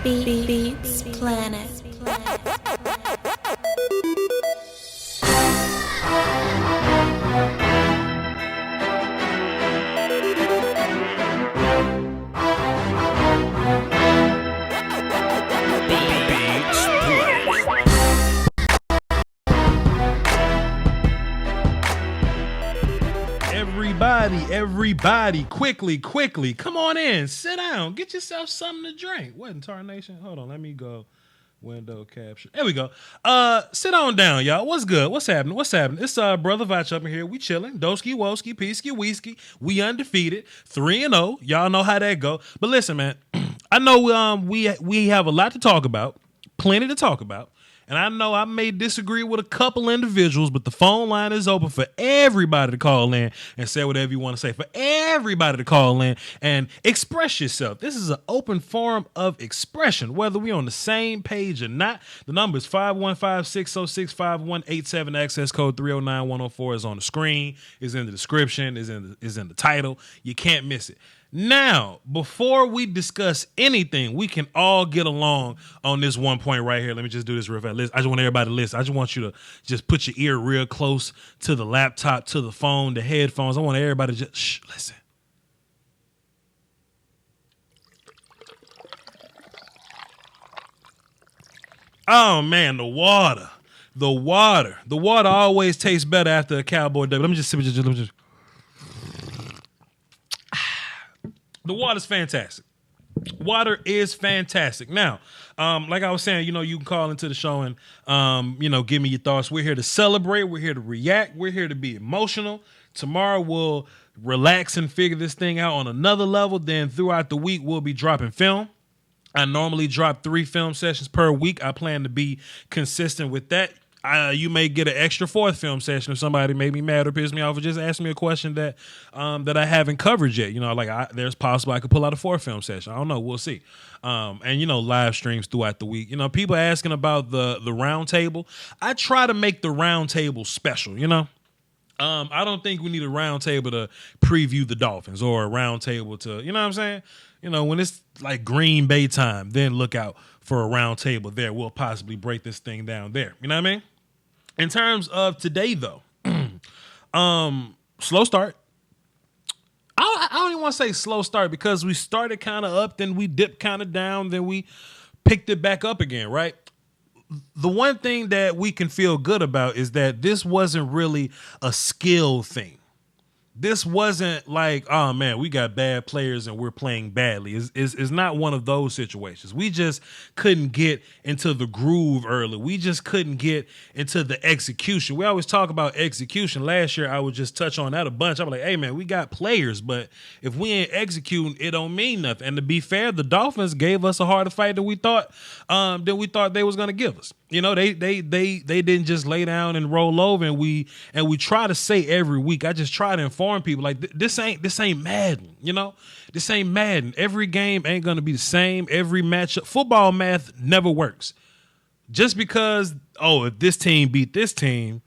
Beats Planet. Everybody, quickly, come on in, sit down, get yourself something to drink. What in tarnation? Hold on, let me go window capture. There we go. Sit on down, y'all. What's good? What's happening? It's brother Voch up in here. We chilling. Doski, Woski, Peasky, Whiskey. We undefeated, 3-0. Y'all know how that go. But listen, man, I know we have a lot to talk about, plenty to talk about. And I know I may disagree with a couple individuals, but the phone line is open for everybody to call in and say whatever you want to say. For everybody to call in and express yourself. This is an open forum of expression, whether we on the same page or not. The number is 515-606-5187. Access code 309104 is on the screen, is in the description, is in the title. You can't miss it. Now, before we discuss anything, we can all get along on this one point right here. Let me just do this real fast. I just want everybody to listen. I just want you to just put your ear real close to the laptop, to the phone, the headphones. I want everybody to just listen. Oh, man, the water. The water always tastes better after a Cowboy day. Let me just sip it. The water's fantastic. Water is fantastic. Now, like I was saying, you can call into the show and, give me your thoughts. We're here to celebrate. We're here to react. We're here to be emotional. Tomorrow we'll relax and figure this thing out on another level. Then throughout the week, we'll be dropping film. I normally drop 3 film sessions per week. I plan to be consistent with that. You may get an extra 4th film session if somebody made me mad or pissed me off or just asked me a question that I haven't covered yet. There's possible I could pull out a 4th film session. I don't know. We'll see. And live streams throughout the week. People asking about the round table. I try to make the round table special, I don't think we need a round table to preview the Dolphins or a round table to, you know what I'm saying? When it's like Green Bay time, then look out for a round table there. We'll possibly break this thing down there. You know what I mean? In terms of today, though, slow start. I don't even want to say slow start because we started kind of up, then we dipped kind of down, then we picked it back up again, right? The one thing that we can feel good about is that this wasn't really a skill thing. This wasn't like, oh, man, we got bad players and we're playing badly. It's not one of those situations. We just couldn't get into the groove early. We just couldn't get into the execution. We always talk about execution. Last year, I would just touch on that a bunch. I'm like, hey, man, we got players, but if we ain't executing, it don't mean nothing. And to be fair, the Dolphins gave us a harder fight than we thought they was going to give us. They didn't just lay down and roll over, and we try to say every week. I just try to inform people like this ain't Madden, This ain't Madden. Every game ain't gonna be the same. Every matchup, football math never works. Just because if this team beat this team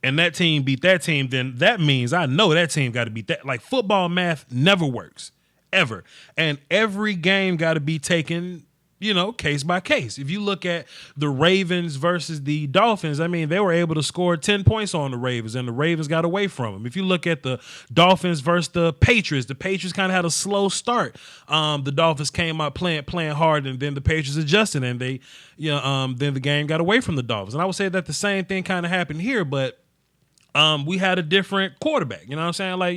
and that team beat that team, then that means I know that team got to beat that. Like football math never works ever, and every game got to be taken case by case. If you look at the Ravens versus the Dolphins, I mean, they were able to score 10 points on the Ravens, and the Ravens got away from them. If you look at the Dolphins versus the Patriots kind of had a slow start. The Dolphins came out playing hard, and then the Patriots adjusted, and then the game got away from the Dolphins. And I would say that the same thing kind of happened here, but we had a different quarterback. You know what I'm saying? Like,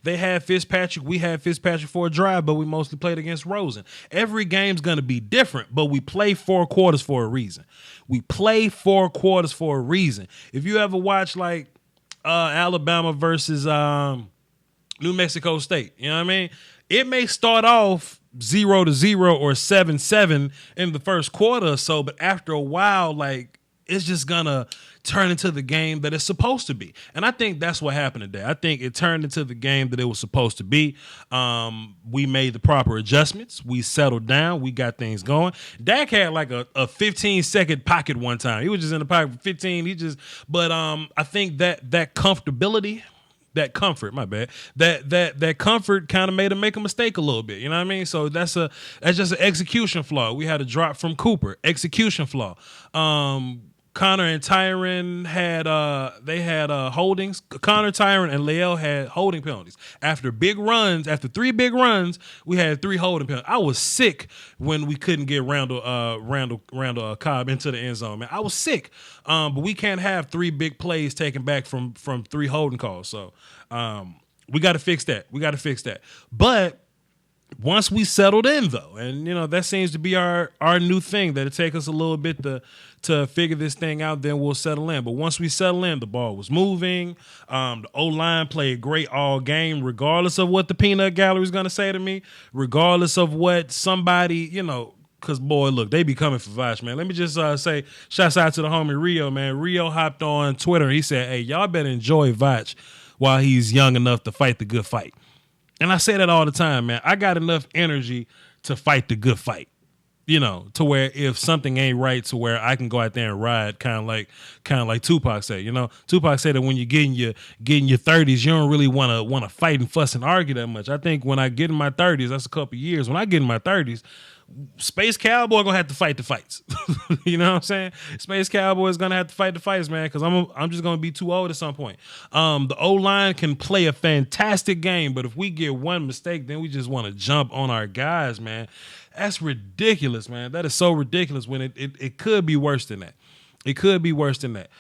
they had Fitzpatrick. We had Fitzpatrick for a drive, but we mostly played against Rosen. Every game's going to be different, but we play 4 quarters for a reason. If you ever watch like Alabama versus New Mexico State, you know what I mean? It may start off 0-0 or 7-7 in the first quarter or so, but after a while, like, it's just going to turn into the game that it's supposed to be. And I think that's what happened today. I think it turned into the game that it was supposed to be. We made the proper adjustments. We settled down. We got things going. Dak had like a 15-second pocket one time. He was just in the pocket for 15. But I think that comfortability that comfort. My bad. That comfort kind of made him make a mistake a little bit. You know what I mean? So that's just an execution flaw. We had a drop from Cooper. Execution flaw. Connor and Tyron had holdings. Connor, Tyron, and Leal had holding penalties. After 3 big runs, we had 3 holding penalties. I was sick when we couldn't get Randall Cobb into the end zone, man. I was sick. But we can't have 3 big plays taken back from 3 holding calls. So we got to fix that. But once we settled in, though, and that seems to be our new thing, that it take us a little bit to figure this thing out, then we'll settle in. But once we settle in, the ball was moving. The O-line played great all game, regardless of what the peanut gallery is going to say to me, regardless of what somebody, because, boy, look, they be coming for Voch, man. Let me just say, shouts out to the homie Rio, man. Rio hopped on Twitter. He said, hey, y'all better enjoy Voch while he's young enough to fight the good fight. And I say that all the time, man. I got enough energy to fight the good fight, to where if something ain't right, to where I can go out there and ride, kind of like Tupac said. Tupac said that when you get in your 30s, you don't really want to fight and fuss and argue that much. I think when I get in my 30s, that's a couple years. When I get in my 30s, Space Cowboy gonna have to fight the fights. You know what I'm saying? Space Cowboy is gonna have to fight the fights, man, because I'm just gonna be too old at some point. The O-line can play a fantastic game, but if we get one mistake, then we just want to jump on our guys, man. That's ridiculous, man. That is so ridiculous when it could be worse than that. It could be worse than that.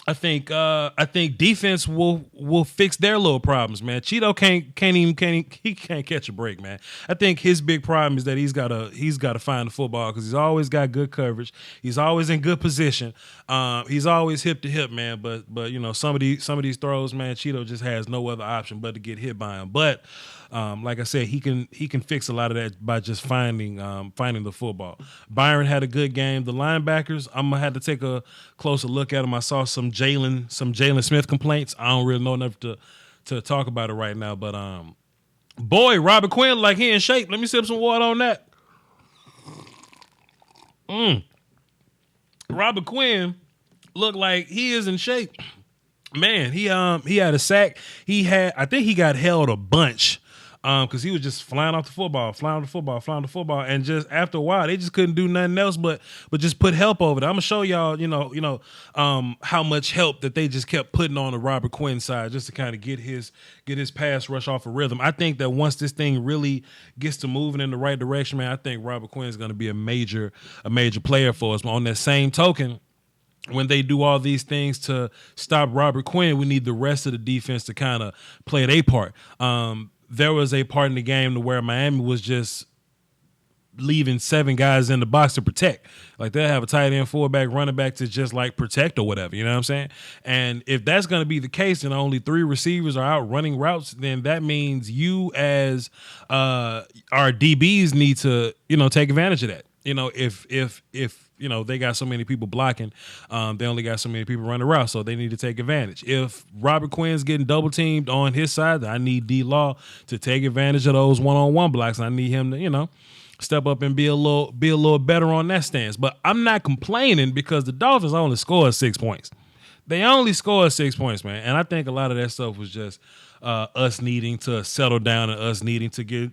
I think defense will fix their little problems, man. Cheeto can't catch a break, man. I think his big problem is that he's gotta find the football, because he's always got good coverage. He's always in good position. He's always hip to hip, man. But some of these throws, man, Cheeto just has no other option but to get hit by him. But like I said, he can fix a lot of that by just finding the football. Byron had a good game. The linebackers, I'm gonna have to take a closer look at them. I saw some Jalen Smith complaints. I don't really know enough to talk about it right now. But boy, Robert Quinn, like, he in shape. Let me sip some water on that. Robert Quinn looked like he is in shape. Man, he had a sack. I think he got held a bunch. Because he was just flying off the football, and just after a while, they just couldn't do nothing else but just put help over there. I'm gonna show y'all, how much help that they just kept putting on the Robert Quinn side, just to kind of get his pass rush off a rhythm. I think that once this thing really gets to moving in the right direction, man, I think Robert Quinn is going to be a major player for us. But on that same token, when they do all these things to stop Robert Quinn, we need the rest of the defense to kind of play their part. There was a part in the game where Miami was just leaving 7 guys in the box to protect. Like, they'll have a tight end, fullback, running back to just like protect or whatever. You know what I'm saying? And if that's going to be the case and only 3 receivers are out running routes, then that means you as our DBs need to, take advantage of that. If they got so many people blocking, they only got so many people running routes, so they need to take advantage. If Robert Quinn's getting double teamed on his side, I need D-Law to take advantage of those one-on-one blocks. I need him to, step up and be a little better on that stance. But I'm not complaining, because the Dolphins only scored 6 points. They only scored 6 points, man. And I think a lot of that stuff was just us needing to settle down and us needing to get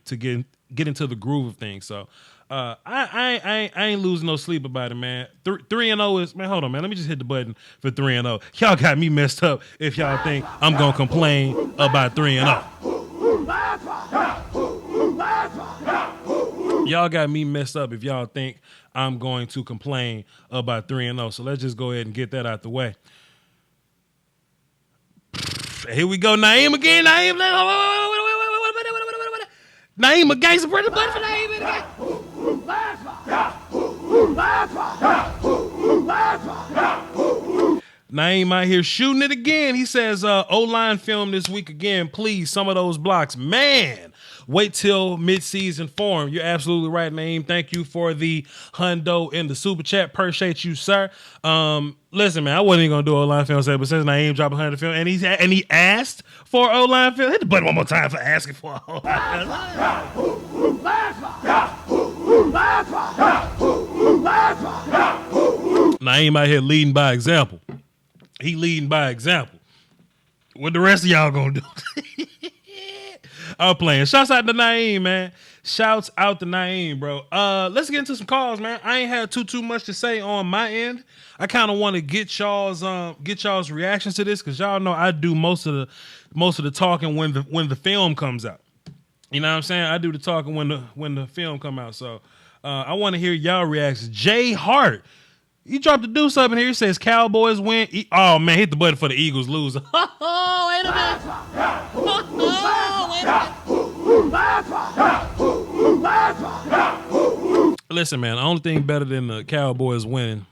into the groove of things. So I ain't losing no sleep about it, man. 3-0 is, man, hold on, man. Let me just hit the button for 3-0. Y'all got me messed up if y'all think I'm going to complain about 3-0. Y'all got me messed up if y'all think I'm going to complain about 3-0. So let's just go ahead and get that out the way. Here we go, Naeem again. Naeem a gangster, press the button for Naeem again. Naeem out here shooting it again. He says, O-line film this week again, please. Some of those blocks, man. Wait till mid-season form. You're absolutely right, Naeem. Thank you for the hundo in the super chat. Appreciate you, sir. Listen, man, I wasn't even gonna do O-line film today, but since Naeem dropped 100 film and he asked for O-line film, hit the button one more time for asking for O-line film. Naeem out here leading by example. He leading by example. What the rest of y'all gonna do? I'm playing. Shouts out to Naeem, man. Shouts out to Naeem, bro. Let's get into some calls, man. I ain't had too much to say on my end. I kind of want to get y'all's reactions to this because y'all know I do most of the talking when the film comes out. You know what I'm saying? I do the talking when the film come out. So I want to hear y'all reactions. Jay Hart. He dropped the deuce up in here. He says Cowboys win. Oh, man, hit the button for the Eagles lose. Oh, wait a minute. Listen, man, the only thing better than the Cowboys winning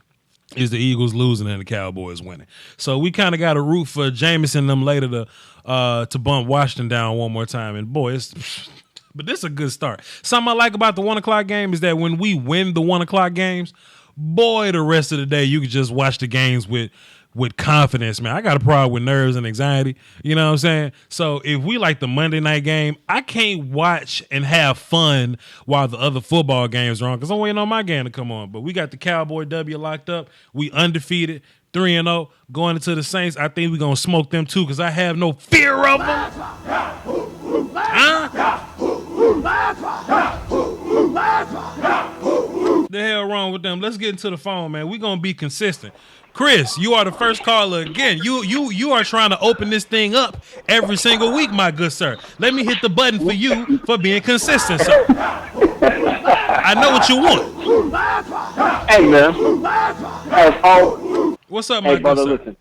is the Eagles losing and the Cowboys winning. So we kind of got to root for Jameson and them later to bump Washington down one more time. And, boy, but this is a good start. Something I like about the 1 o'clock game is that when we win the 1 o'clock games, boy, the rest of the day you can just watch the games with confidence, man. I got a problem with nerves and anxiety. You know what I'm saying? So if we like the Monday night game, I can't watch and have fun while the other football games are on because I'm waiting on my game to come on. But we got the Cowboy W locked up. We undefeated, 3-0, going into the Saints. I think we're going to smoke them too because I have no fear of them. The hell wrong with them? Let's get into the phone, man. We're going to be consistent. Chris, you are the first caller again. You are trying to open this thing up every single week, my good sir. Let me hit the button for you for being consistent, sir. I know what you want. Hey, man. As always. What's up, my good brother, sir? Listen.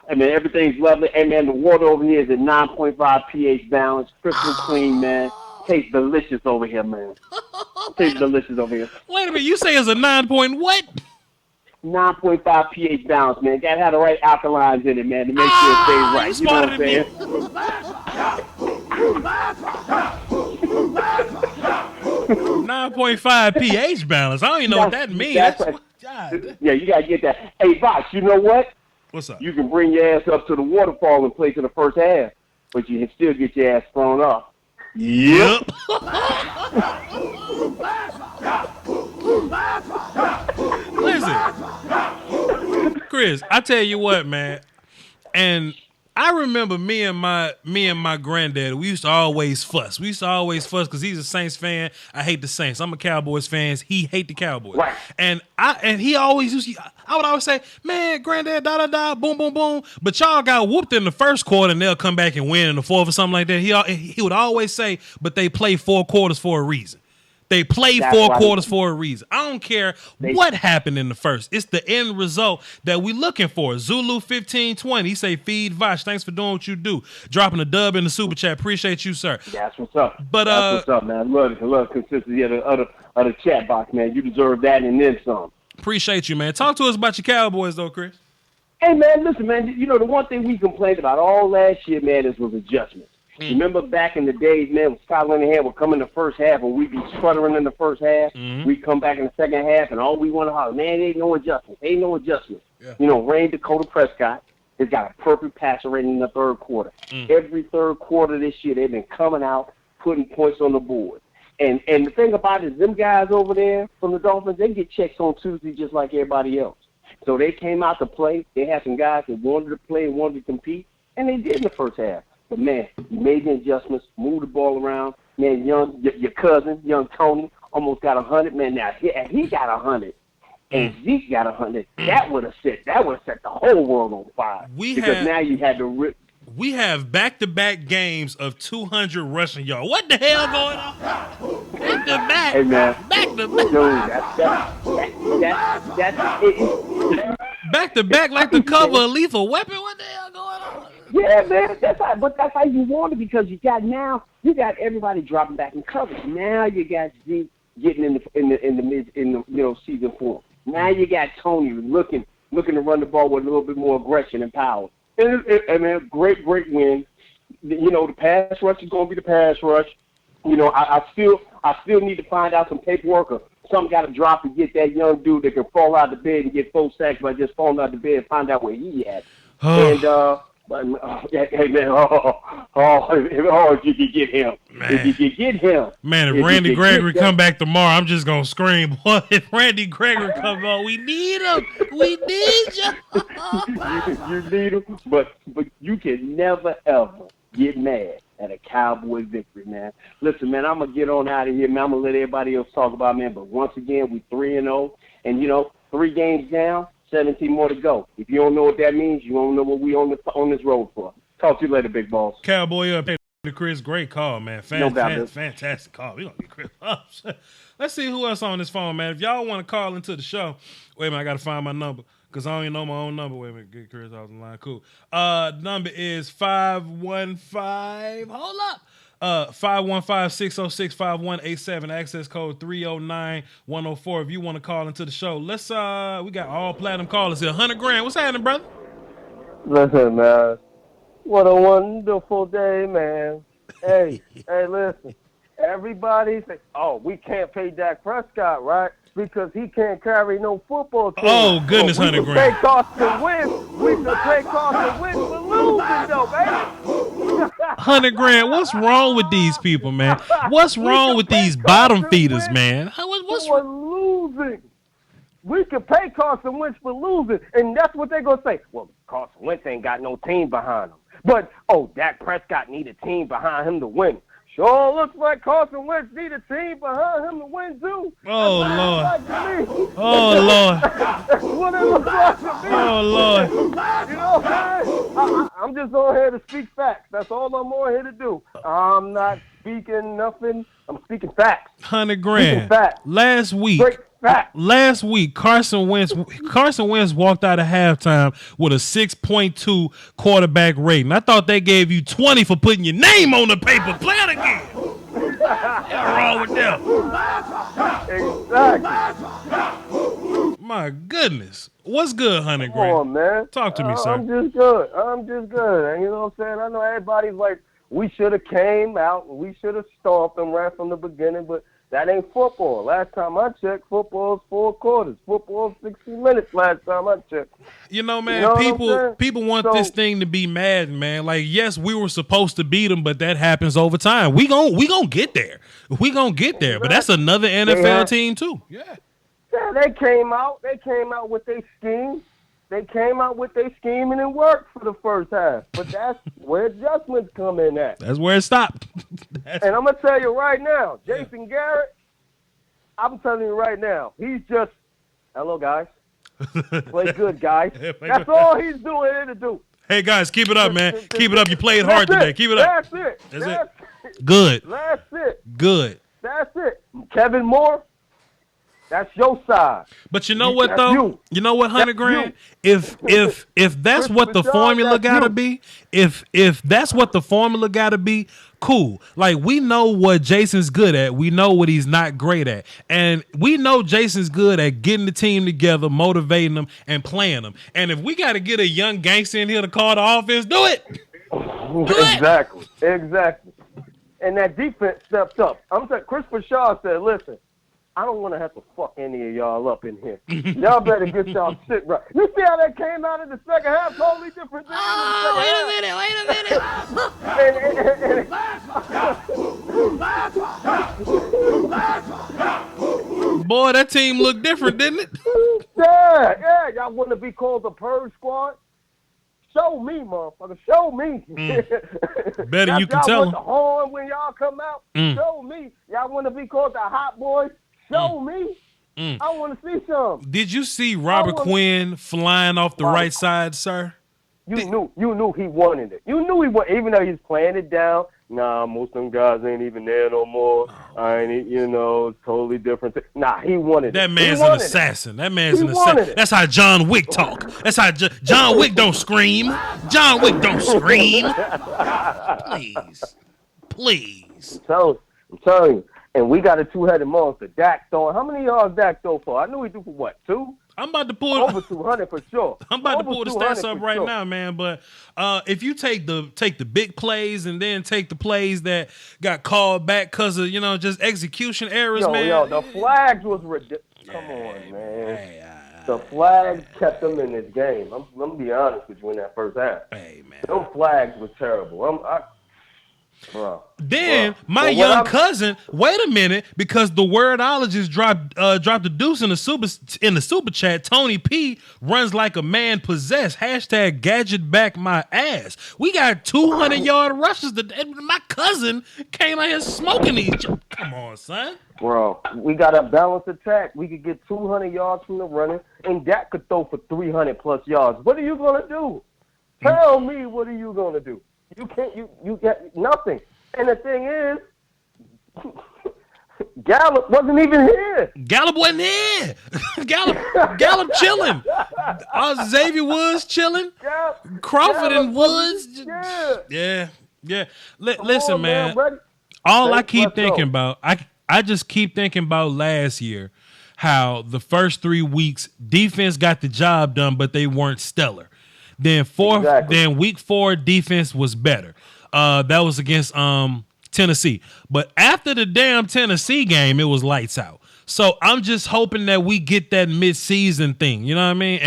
Hey, man, everything's lovely. Hey, man, the water over here is at 9.5 pH balance. Crystal clean, man. Tastes delicious over here, man. Tastes delicious over here. Wait a minute. You say it's a 9 point what? 9.5 pH balance, man. Gotta have the right alkalines in it, man, to make sure it stays right. You know what I'm saying? 9.5 pH balance. I don't even know what that means. Yeah, you gotta get that. Hey, Voch, you know what? What's up? You can bring your ass up to the waterfall and play to the first half, but you can still get your ass thrown off. Yep. Listen, Chris, I tell you what, man, and I remember me and my granddad, we used to always fuss. We used to always fuss because he's a Saints fan. I hate the Saints. I'm a Cowboys fan. He hate the Cowboys. Right. And he always I would always say, man, granddad, da boom, boom, boom. But y'all got whooped in the first quarter and they'll come back and win in the fourth or something like that. He would always say, but they play 4 quarters for a reason. They played 4 quarters for a reason. I don't care what happened in the first. It's the end result that we looking for. Zulu 1520. He say, feed Voch. Thanks for doing what you do. Dropping a dub in the super chat. Appreciate you, sir. That's what's up. But that's what's up, man. Love consistency of the chat box, man. You deserve that and then some. Appreciate you, man. Talk to us about your Cowboys, though, Chris. Hey, man, listen, man. You know, the one thing we complained about all last year, man, was adjustments. Remember back in the days, man, when Scott Linehan would come in the first half and we'd be sputtering in the first half. We'd come back in the second half and all we want to holler, man, ain't no adjustments. Ain't no adjustments. Yeah. You know, Rain Dakota Prescott has got a perfect passer rating in the third quarter. Every third quarter this year, they've been coming out, putting points on the board. And the thing about it is them guys over there from the Dolphins, they get checks on Tuesday just like everybody else. So they came out to play. They had some guys that wanted to play and wanted to compete, and they did in the first half. But, man, you made the adjustments, moved the ball around. Man, your cousin, young Tony, almost got 100. Man, now he got 100, and Zeke got 100. That would have set the whole world on fire. Now you had to rip. We have back-to-back games of 200 rushing yards. What the hell going on? Back-to-back. Hey, man. Back-to-back. Dude, that's it. Back-to-back like the cover of Lethal Weapon? What the hell going on? Yeah, man, that's how you want it because you got everybody dropping back in coverage. Now you got Zeke getting in the season form. Now you got Tony looking to run the ball with a little bit more aggression and power. And man, great win. You know, the pass rush is going to be the pass rush. You know, I still need to find out some paperwork or something got to drop to get that young dude that can fall out of the bed and get 4 sacks by just falling out of the bed and find out where he at. But hey man, if you could get him, if you could get him, man. If Randy Gregory come back tomorrow, I'm just gonna scream. Boy, if Randy Gregory come on, we need him. We need you. You need him, but you can never ever get mad at a Cowboy victory, man. Listen, man, I'm gonna get on out of here, man. I'm gonna let everybody else talk about, man. But once again, we 3-0, and 3 games down. 17 more to go. If you don't know what that means, you don't know what we on this road for. Talk to you later, big boss. Cowboy up. Hey, Chris, great call, man. Fantastic call. We gonna get Chris up. Let's see who else on this phone, man. If y'all want to call into the show, wait a minute, I gotta find my number because I don't even know my own number. Wait a minute, get Chris off the line. Cool. Number is 515. Hold up. 515-606-5187, access code 309-104. If you want to call into the show, let's we got all platinum callers here. 100 grand. What's happening, brother? Listen, man. What a wonderful day, man. Hey, listen. Everybody say, oh, we can't pay Dak Prescott, right? Because he can't carry no football team. Oh, goodness, 100 grand. We can pay Carson Wentz. We can pay Carson Wentz for losing, though, baby. 100 grand. What's wrong with these people, man? What's wrong with these bottom feeders, man? What's for losing? We can pay Carson Wentz for losing, and that's what they're gonna say. Well, Carson Wentz ain't got no team behind him, but Dak Prescott need a team behind him to win. Sure looks like Carson Wentz need a team behind him to win too. Oh Lord! Oh Lord! That's what it looks like to me. Oh Lord! You know what I'm saying? I'm just on here to speak facts. That's all I'm on here to do. I'm not speaking nothing. I'm speaking facts. 100 grand. Facts. Last week. Straight facts. Last week, Carson Wentz walked out of halftime with a 6.2 quarterback rating. I thought they gave you 20 for putting your name on the paper. Play it again. What's wrong with them? Exactly. My goodness. What's good, 100 grand? Come on, man. Talk to me, sir. I'm just good. And you know what I'm saying? I know everybody's like, we should have came out and we should have stomped them right from the beginning, but that ain't football. Last time I checked, football's 4 quarters. Football's 60 minutes last time I checked. You know, man, You know people want this thing to be mad, man. Like, yes, we were supposed to beat them, but that happens over time. We gon' get there. We gon' get there. But that's another NFL team too. Yeah. Yeah, they came out with their scheme. They came out with their scheme and it worked for the first half. But that's where adjustments come in at. That's where it stopped. And I'm going to tell you right now, Jason Garrett, I'm telling you right now, he's just, hello, guys. Play good, guys. That's all he's doing here to do. Hey, guys, keep it up, man. Keep it up. You played hard today. Keep it up. That's it. Good. That's it. Good. That's it. Kevin Moore, that's your side. But you know what though? You know what, 100 grand? If that's what the formula gotta be, if that's what the formula gotta be, cool. Like, we know what Jason's good at. We know what he's not great at. And we know Jason's good at getting the team together, motivating them, and playing them. And if we gotta get a young gangster in here to call the offense, do it. Exactly. And that defense stepped up. I'm saying Chris Bashar said, listen, I don't want to have to fuck any of y'all up in here. Y'all better get y'all shit right. You see how that came out in the second half? Totally different thing. Oh, wait a minute. Boy, that team looked different, didn't it? Yeah. Y'all want to be called the Purge Squad? Show me, motherfucker. Show me. Better you can tell them. Y'all want the horn when y'all come out? Show me. Y'all want to be called the Hot Boys? Show me. I want to see some. Did you see Robert Quinn flying off the right side, sir? You knew he wanted it. You knew he wanted, even though he's playing it down. Nah, most of them guys ain't even there no more. I ain't, it's totally different. Nah, he wanted that it. Man's an assassin. That man's an assassin. That's how John Wick talk. That's how John Wick don't scream. John Wick don't scream. Please. I'm telling you. And we got a two-headed monster. Dak throwing. How many yards Dak throw for? I knew he threw for what, 2? I'm about to pull over 200 for sure. I'm about to pull the stats up right now, man. But if you take the big plays and then take the plays that got called back because of just execution errors, man. The flags was ridiculous. Come on, man. The flags kept them in this game. I'm gonna be honest with you in that first half. Hey, man. Those flags were terrible. Then my young cousin, wait a minute, because the wordologist dropped the deuce in the super chat. Tony P runs like a man possessed. Hashtag gadget back my ass. We got 200-yard rushes. My cousin came out here smoking these. Come on, son. Bro, we got a balanced attack. We could get 200 yards from the running, and Dak could throw for 300+ yards. What are you gonna do? Tell me, what are you gonna do? You can't. You get nothing. And the thing is, Gallup wasn't even here. Gallup wasn't here. Gallup chilling. Xavier Woods chilling. Crawford and Woods. Yeah. Listen, man. All I keep thinking about, I just keep thinking about last year, how the first 3 weeks defense got the job done, but they weren't stellar. Then week 4 defense was better. That was against Tennessee. But after the damn Tennessee game, it was lights out. So I'm just hoping that we get that mid-season thing. You know what I mean?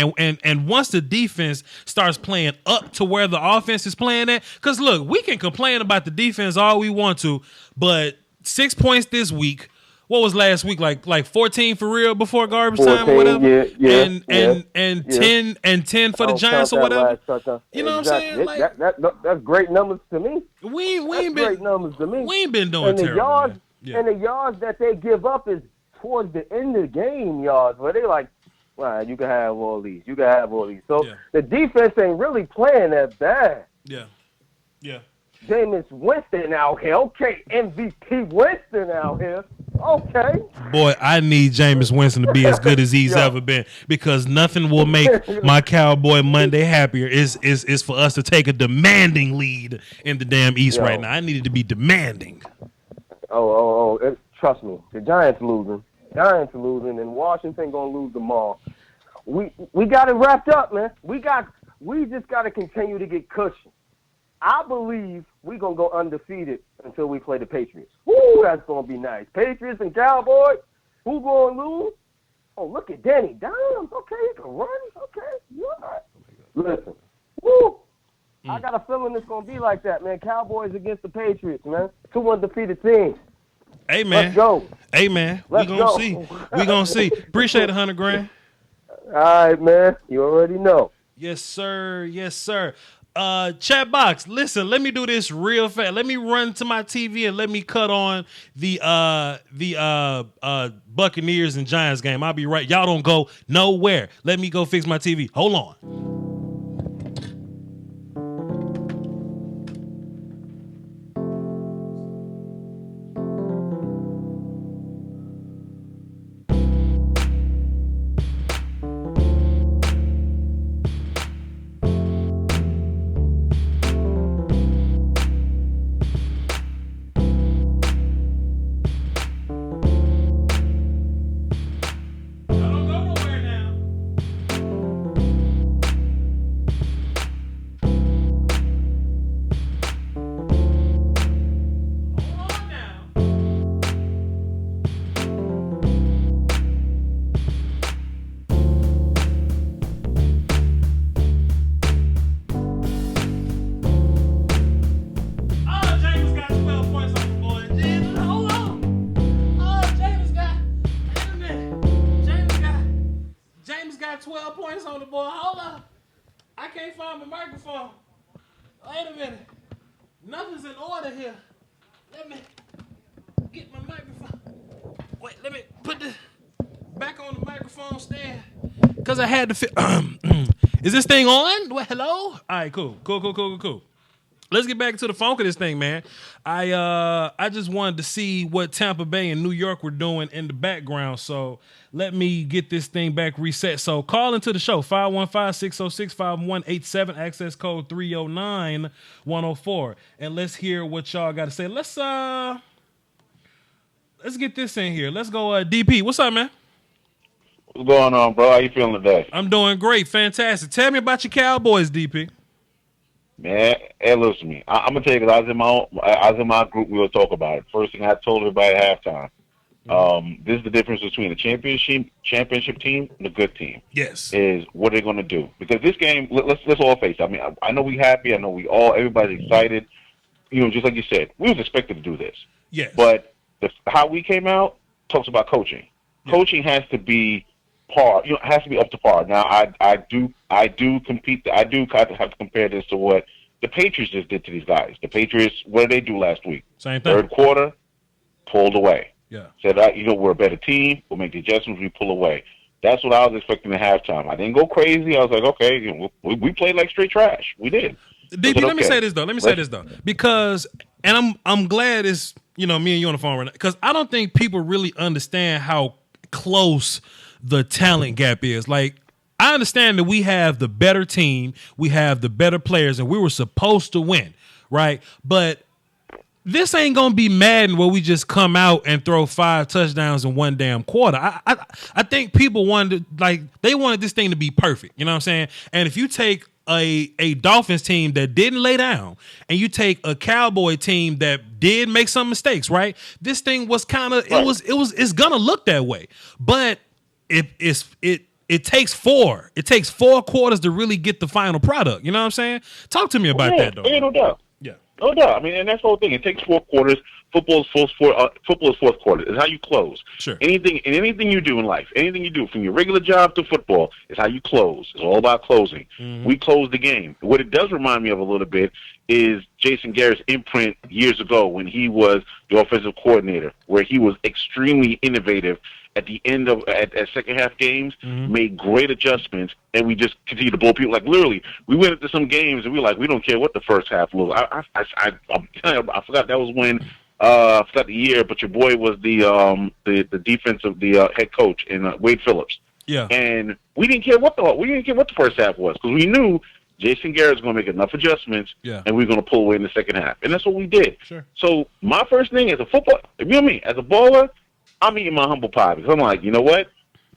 And once the defense starts playing up to where the offense is playing at, because look, we can complain about the defense all we want to, but 6 points this week. What was last week, like 14 for real before garbage time or whatever? And 10 for the Giants or whatever. You know what I'm saying? Like, that's great numbers to me. We ain't been great numbers to me. We ain't been doing terrible. And the yards that they give up is towards the end of the game yards, where they like, well, you can have all these. You can have all these. So the defense ain't really playing that bad. Yeah. Jameis Winston out here. Okay, MVP Winston out here. Okay. Boy, I need Jameis Winston to be as good as he's ever been, because nothing will make my Cowboy Monday happier is for us to take a demanding lead in the damn East right now. I needed to be demanding. Trust me. The Giants losing, and Washington gonna lose them all. We got it wrapped up, man. We just got to continue to get cushion. I believe we're going to go undefeated until we play the Patriots. Woo, that's going to be nice. Patriots and Cowboys, who going to lose? Oh, look at Danny Dimes. Okay, he can run. Okay, you all right. Listen, woo, I got a feeling it's going to be like that, man. Cowboys against the Patriots, man. 2 undefeated teams. Hey, man. Let's go. Hey, man. We going to see. We going to see. Appreciate it, 100 grand. All right, man. You already know. Yes, sir. Chat box, listen, let me do this real fast. Let me run to my TV and let me cut on the Buccaneers and Giants game. I'll be right. Y'all don't go nowhere. Let me go fix my TV. Hold on. I had to fit. Is this thing on? Well, hello? All right, cool. Let's get back to the funk of this thing, man. I just wanted to see what Tampa Bay and New York were doing in the background, so let me get this thing back reset. So call into the show, 515-606-5187, access code 309-104, and let's hear what y'all got to say. Let's get this in here. Let's go, DP. What's up, man? What's going on, bro? How you feeling today? I'm doing great. Fantastic. Tell me about your Cowboys, DP. Man, hey, listen to me. I'm gonna tell you, because I was in my group. We were talking about it. First thing I told everybody at halftime: This is the difference between a championship team and a good team. Yes. Is what they're going to do. Because this game, let's all face it. I mean, I know we happy. I know everybody's excited. Just like you said, we was expected to do this. Yes. But how we came out talks about coaching. Yeah. Coaching has to be par. Has to be up to par. Now, I do compete. I do have to compare this to what the Patriots just did to these guys. The Patriots, what did they do last week? Same thing. Third quarter, pulled away. Yeah. Said, we're a better team. We'll make the adjustments. We pull away. That's what I was expecting at halftime. I didn't go crazy. I was like, okay, we played like straight trash. We did. DP, let me say this though. Because, and I'm glad it's, me and you on the phone right now, because I don't think people really understand how close the talent gap is. Like, I understand that we have the better team, we have the better players, and we were supposed to win, right? But this ain't gonna be Madden where we just come out and throw 5 touchdowns in one damn quarter. I think people wanted this thing to be perfect. You know what I'm saying? And if you take a Dolphins team that didn't lay down, and you take a Cowboy team that did make some mistakes, right? This thing was kind of it's gonna look that way, but it takes 4. It takes 4 quarters to really get the final product. You know what I'm saying? Talk to me about that, though. Yeah, no doubt. Yeah. No doubt. I mean, and that's the whole thing. It takes 4 quarters. Football is fourth quarter. It's how you close. Sure. Anything you do in life, anything you do from your regular job to football, is how you close. It's all about closing. Mm-hmm. We close the game. What it does remind me of a little bit is Jason Garrett's imprint years ago when he was the offensive coordinator, where he was extremely innovative at the end of at second half games, made great adjustments, and we just continued to blow people. Like, literally, we went into some games and we were like, we don't care what the first half was. I forgot that was when I forgot the year, but your boy was the defensive head coach in Wade Phillips. Yeah, and we didn't care what the first half was, because we knew Jason Garrett's going to make enough adjustments, and we were going to pull away in the second half, and that's what we did. Sure. So my first thing as a football, you know me, as a baller, I'm eating my humble pie, because I'm like, you know what?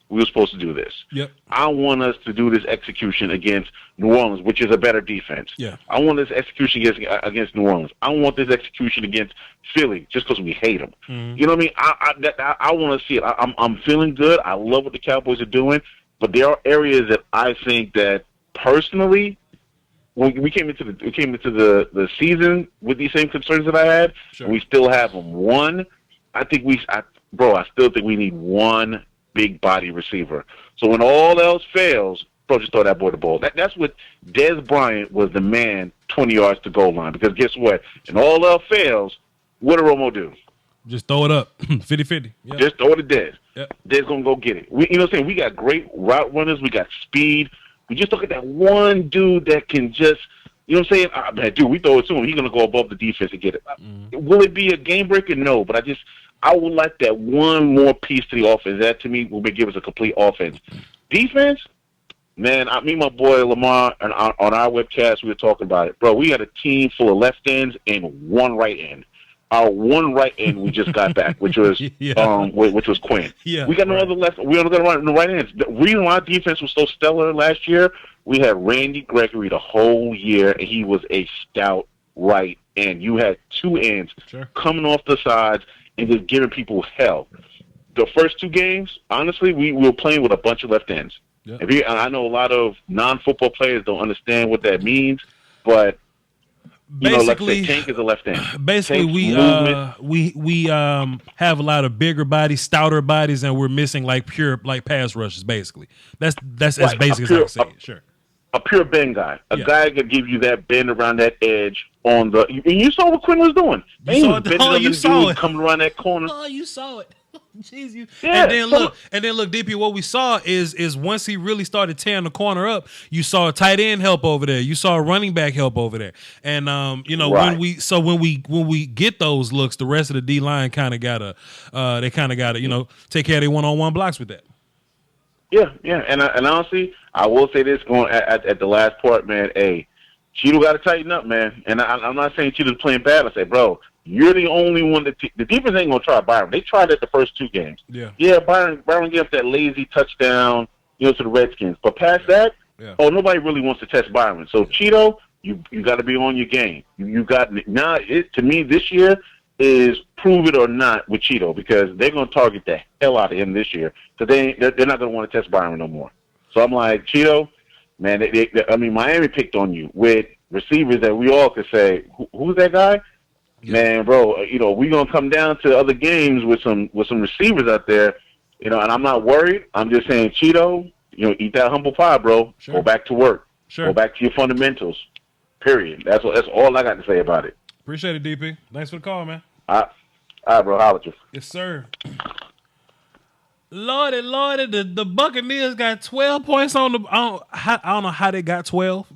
We were supposed to do this. Yep. I want us to do this execution against New Orleans, which is a better defense. Yeah. I want this execution against New Orleans. I want this execution against Philly, just because we hate them. Mm-hmm. You know what I mean? I want to see it. I'm feeling good. I love what the Cowboys are doing, but there are areas that I think that personally, when we came into the season with these same concerns that I had, and we still have them. One, I still think we need one big body receiver. So when all else fails, bro, just throw that boy the ball. That's what Dez Bryant was, the man 20 yards to goal line. Because guess what? And all else fails, what do Romo do? Just throw it up. 50-50. Yep. Just throw it to Dez. Yep. Dez going to go get it. You know what I'm saying? We got great route runners. We got speed. We just look at that one dude that can just, you know what I'm saying? Dude, we throw it to him. He's going to go above the defense and get it. Will it be a game breaker? No, but I would like that one more piece to the offense. That, to me, will give us a complete offense. Defense, man, me and my boy Lamar, on our webcast, we were talking about it. Bro, we had a team full of left ends and one right end. Our one right end we just got back, which was which was Quinn. Yeah, we got no other left. We only got no right ends. The reason why our defense was so stellar last year, we had Randy Gregory the whole year, and he was a stout right end. You had 2 ends coming off the sides and just giving people hell. The first 2 games, honestly, we were playing with a bunch of left ends. Yep. I know a lot of non-football players don't understand what that means, but basically, Tank is a left end. Basically, we have a lot of bigger bodies, stouter bodies, and we're missing pure pass rushes. Basically, that's as basic as I can say it. Sure. A pure bend guy. A guy could give you that bend around that edge on the. And you saw what Quinn was doing. You saw it coming around that corner. Oh, you saw it. Jeez, you. Yeah, and then look, DP. What we saw is once he really started tearing the corner up, you saw a tight end help over there. You saw a running back help over there. And when we get those looks, the rest of the D line kind of gotta take care of their 1-on-1 blocks with that. Yeah, and honestly, I will say this going at the last part, man. Hey, Cheeto got to tighten up, man. And I'm not saying Cheeto's playing bad. I say, bro, you're the only one that the defense ain't gonna try Byron. They tried it the first 2 games. Yeah. Byron gave up that lazy touchdown, to the Redskins. But past that, nobody really wants to test Byron. So Cheeto, you got to be on your game. You got now. To me, this year, is prove it or not with Cheeto, because they're going to target the hell out of him this year. So they're not going to want to test Byron no more. So I'm like, Cheeto, man, I mean, Miami picked on you with receivers that we all could say, who's that guy? Yeah. Man, bro, we're going to come down to other games with some receivers out there, and I'm not worried. I'm just saying, Cheeto, eat that humble pie, bro. Sure. Go back to work. Sure. Go back to your fundamentals. Period. That's all I got to say about it. Appreciate it, DP. Thanks for the call, man. All right, bro. Holla at you. Yes, sir. Lordy, the Buccaneers got 12 points on the. I don't know how they got 12.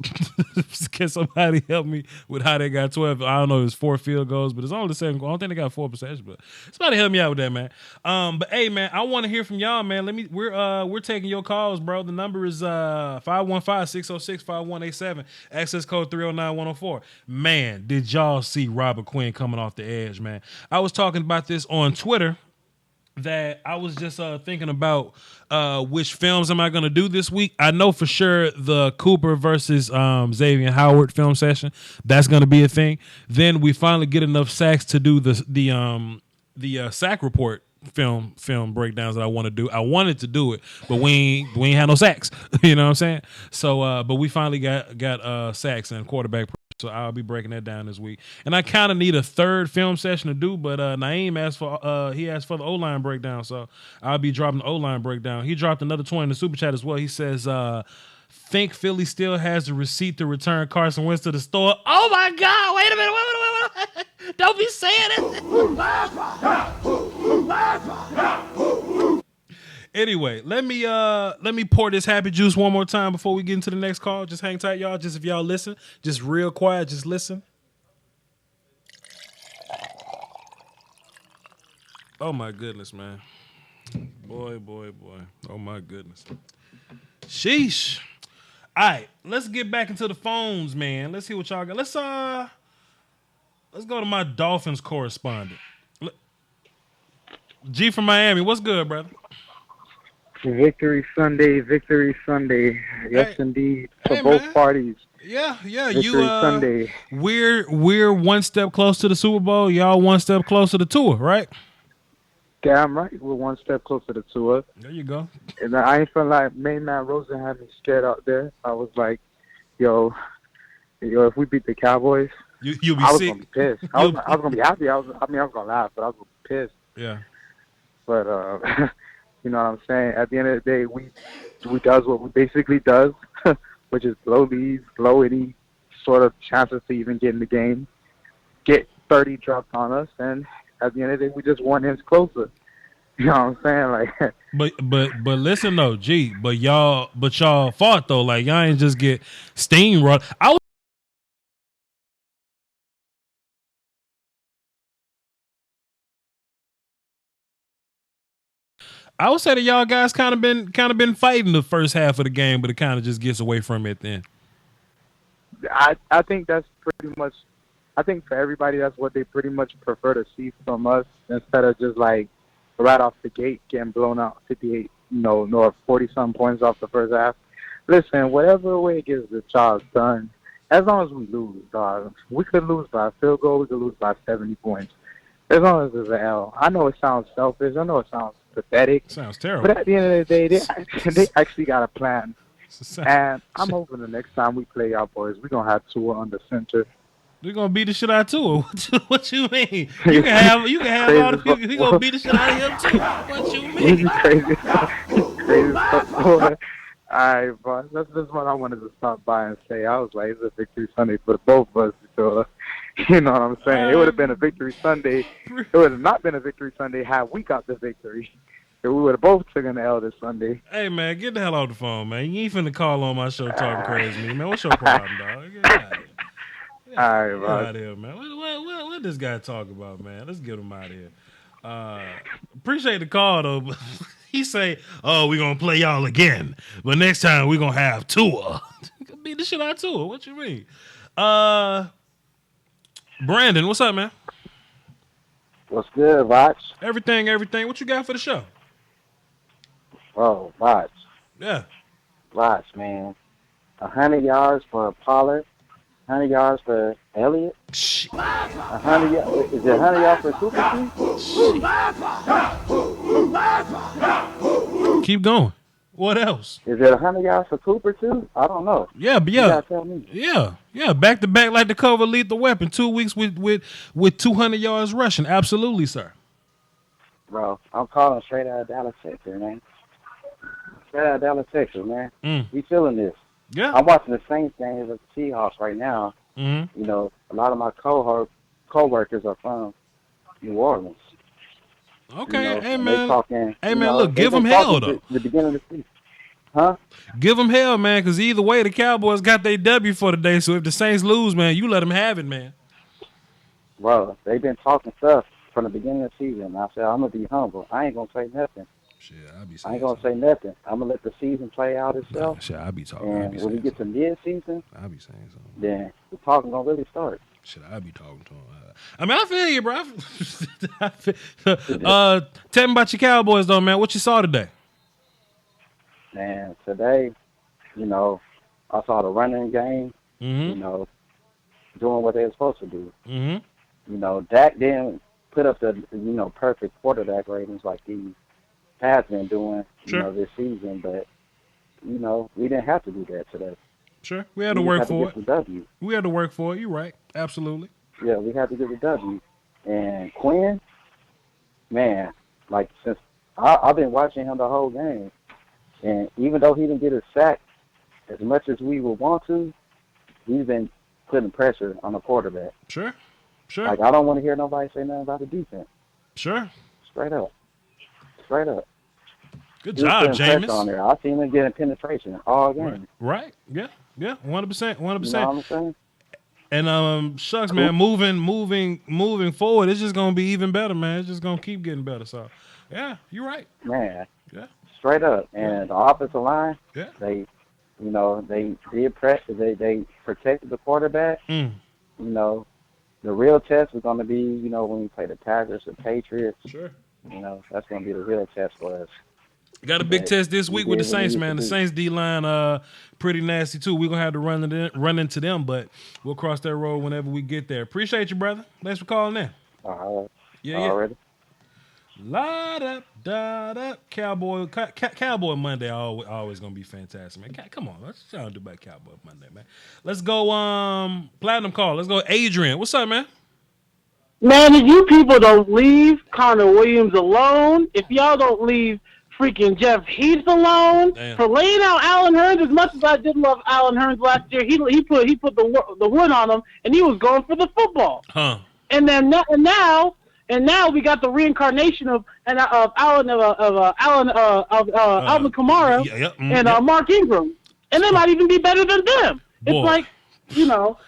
Can somebody help me with how they got 12? I don't know. It's 4 field goals, but it's only the second goal. I don't think they got 4 possessions, but somebody help me out with that, man. But hey, man, I want to hear from y'all, man. We're taking your calls, bro. The number is 515-606-5187. Access code 309-104. Man, did y'all see Robert Quinn coming off the edge, man? I was talking about this on Twitter. That I was just thinking about which films am I going to do this week. I know for sure the Cooper versus Xavier Howard film session, that's going to be a thing. Then we finally get enough sacks to do the sack report film breakdowns that I want to do. I wanted to do it, but we ain't had no sacks. You know what I'm saying? So, but we finally got sacks and quarterback. So I'll be breaking that down this week. And I kind of need a third film session to do, but Naeem asked for the O-line breakdown, so I'll be dropping the O-line breakdown. He dropped another 20 in the super chat as well. He says, think Philly still has the receipt to return Carson Wentz to the store. Oh my God, wait a minute, wait. Don't be saying it. Anyway, let me pour this happy juice one more time before we get into the next call. Just hang tight, y'all. Just if y'all listen, just real quiet, just listen. Oh my goodness, man. Boy. Oh my goodness. Sheesh. All right, let's get back into the phones, man. Let's see what y'all got. Let's go to my Dolphins correspondent. G from Miami. What's good, brother? Victory Sunday. Yes, indeed. For both parties. Yeah. Victory Sunday. We're one step close to the Super Bowl. Y'all one step closer to Tua, right? Damn right. We're one step closer to Tua. There you go. And I ain't feeling like main man Rosen had me scared out there. I was like, yo, if we beat the Cowboys, you'll be I was sick. gonna be pissed. I was gonna be happy. I was gonna laugh, but I was gonna be pissed. Yeah. But you know what I'm saying? At the end of the day, we does what we basically does, which is blow leads, blow any sort of chances to even get in the game, get 30 dropped on us, and at the end of the day, we just 1 inch closer. You know what I'm saying? Like, but listen though, G. But y'all fought though. Like y'all ain't just get steamrolled. I would say that y'all guys kind of been fighting the first half of the game, but it kind of just gets away from it then. I think that's pretty much. I think for everybody, that's what they pretty much prefer to see from us instead of just like right off the gate getting blown out 58, nor 40-some points off the first half. Listen, whatever way it gets the job done, as long as we lose, dog. We could lose by a field goal. We could lose by 70 points. As long as there's an L. I know it sounds selfish. I know it sounds pathetic. Sounds terrible. But at the end of the day, they actually got a plan. And I'm hoping the next time we play our boys, we're going to have Tua on the center. We're gonna beat the shit out of Tua. What you mean? You can have all the people. We gonna beat the shit out of him too. What you mean? Crazy. All right, bro. That's just what I wanted to stop by and say. I was like, it's a victory Sunday for both of us. So, you know what I'm saying? It would have been a victory Sunday. It would have not been a victory Sunday had we got the victory. We would have both taken the L this Sunday. Hey, man, get the hell off the phone, man. You ain't finna call on my show talking crazy to me, man. What's your problem, dog? Get out of here. All right, get out of here, man. What this guy talk about, man? Let's get him out of here. Appreciate the call, though. But he say, oh, we're going to play y'all again. But next time, we're going to have Tua. Beat the shit out of Tua. What you mean? Brandon, what's up, man? What's good, Voch? Everything. What you got for the show? Oh, Voch. Yeah. Voch, man. 100 yards for a Pollard. 100 yards for Elliott. 100 yards. Is it 100 yards for Cooper too? Keep going. What else? Is it 100 yards for Cooper too? I don't know. Yeah, but You yeah, gotta tell me. yeah, back to back like the cover of Lethal Weapon. 2 weeks with 200 yards rushing. Absolutely, sir. Bro, I'm calling straight out of Dallas, Texas, man. Straight out of Dallas, Texas, man. We feeling this. Yeah. I'm watching the Saints game with the Seahawks right now. Mm-hmm. You know, a lot of my co-workers are from New Orleans. Okay, You know, hey and man. they talking, Hey you man, know, look, they give been them hell talking though. The beginning of the season, huh? Give them hell, man, because either way, the Cowboys got their W for the day. So if the Saints lose, man, you let them have it, man. Bro, they've been talking stuff from the beginning of the season. I said, I'm gonna be humble. I ain't gonna say nothing. Shit, I be I saying ain't gonna say nothing. I'm gonna let the season play out itself. Shit, I be talking. And when we get to mid-season, I be saying something. then the talking gonna really start. Shit, I be talking to him. I mean, I feel you, bro. Tell me about your Cowboys, though, man. What you saw today? And today, you know, I saw the running game, Mm-hmm. you know, doing what they were supposed to do. Mm-hmm. You know, Dak didn't put up the, you know, perfect quarterback ratings like he has been doing, Sure. you know, this season. But, you know, we didn't have to do that today. Sure. We had to We work just had for to it. get the W. We had to work for it. You're right. Absolutely. Yeah, we had to get the W. And Quinn, man, like since I've been watching him the whole game, and even though he didn't get a sack as much as we would want to, he's been putting pressure on the quarterback. Sure. Sure. Like, I don't want to hear nobody say nothing about the defense. Sure. Straight up. Straight up. Good He was job, putting pressure on Jameis. there. I seen him getting penetration all game. Right. Yeah. Yeah. 100%. 100%. You know what I'm saying? And shucks, man, moving forward, it's just gonna be even better, man. It's just gonna keep getting better. So, yeah, you're right. Man. Yeah. Straight up. And the offensive line, Yeah. they, you know, they did pressure. They protected the quarterback. Mm. You know, the real test is going to be, you know, when we play the Tigers, the Patriots. Sure. You know, that's going to be the real test for us. Got a big test this week with the Saints, man. The Saints D-line pretty nasty, too. We're going to have to run into them, but we'll cross that road whenever we get there. Appreciate you, brother. Thanks for calling in. Yeah. Already. La da da Cowboy Monday always gonna be fantastic, man. Come on, let's try to do about Cowboy Monday, man. Let's go platinum call. Let's go Adrian. What's up, man? Man, if you people don't leave Connor Williams alone, if y'all don't leave freaking Jeff Heath alone for laying out Allen Hurns, as much as I did love Allen Hurns last year, he put the wood on him, and he was going for the football. Huh. And now we got the reincarnation of Alvin Kamara and Mark Ingram, and they might even be better than them. It's like, you know,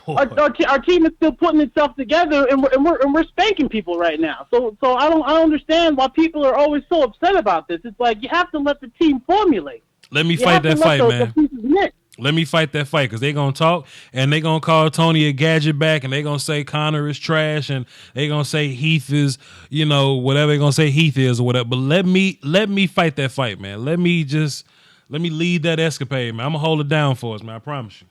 our team is still putting itself together, and we're spanking people right now. So I don't understand why people are always so upset about this. It's like you have to let the team formulate. Let me fight that fight, man. Let me fight that fight because they're going to talk and they're going to call Tony a gadget back and they're going to say Connor is trash and they're going to say Heath is, you know, whatever they're going to say Heath is or whatever. But let me fight that fight, man. Let me lead that escapade, man. I'm going to hold it down for us, man. I promise you.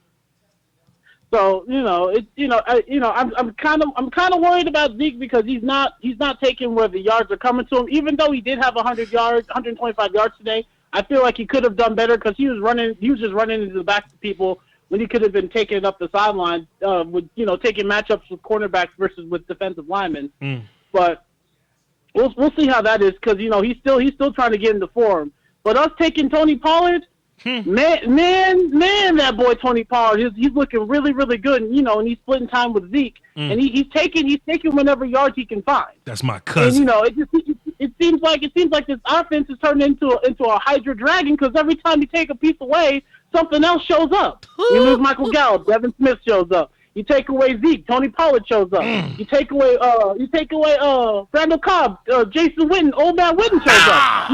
So, I'm kind of worried about Zeke because he's not taking where the yards are coming to him, even though he did have 125 yards today. I feel like he could have done better because he was just running into the backs of people when he could have been taking up the sideline with, you know, taking matchups with cornerbacks versus with defensive linemen. But we'll see how that is because, you know, he's still trying to get into form. But us taking Tony Pollard, man, that boy Tony Pollard, he's looking really, really good. And, you know, and he's splitting time with Zeke, and he's taking whenever yards he can find. That's my cousin. And, you know, it seems like this offense is turned into a Hydra Dragon because every time you take a piece away, something else shows up. You lose Michael Gallup, Devin Smith shows up. You take away Zeke, Tony Pollard shows up. You take away Randall Cobb, Jason Witten, Old Man Witten shows up.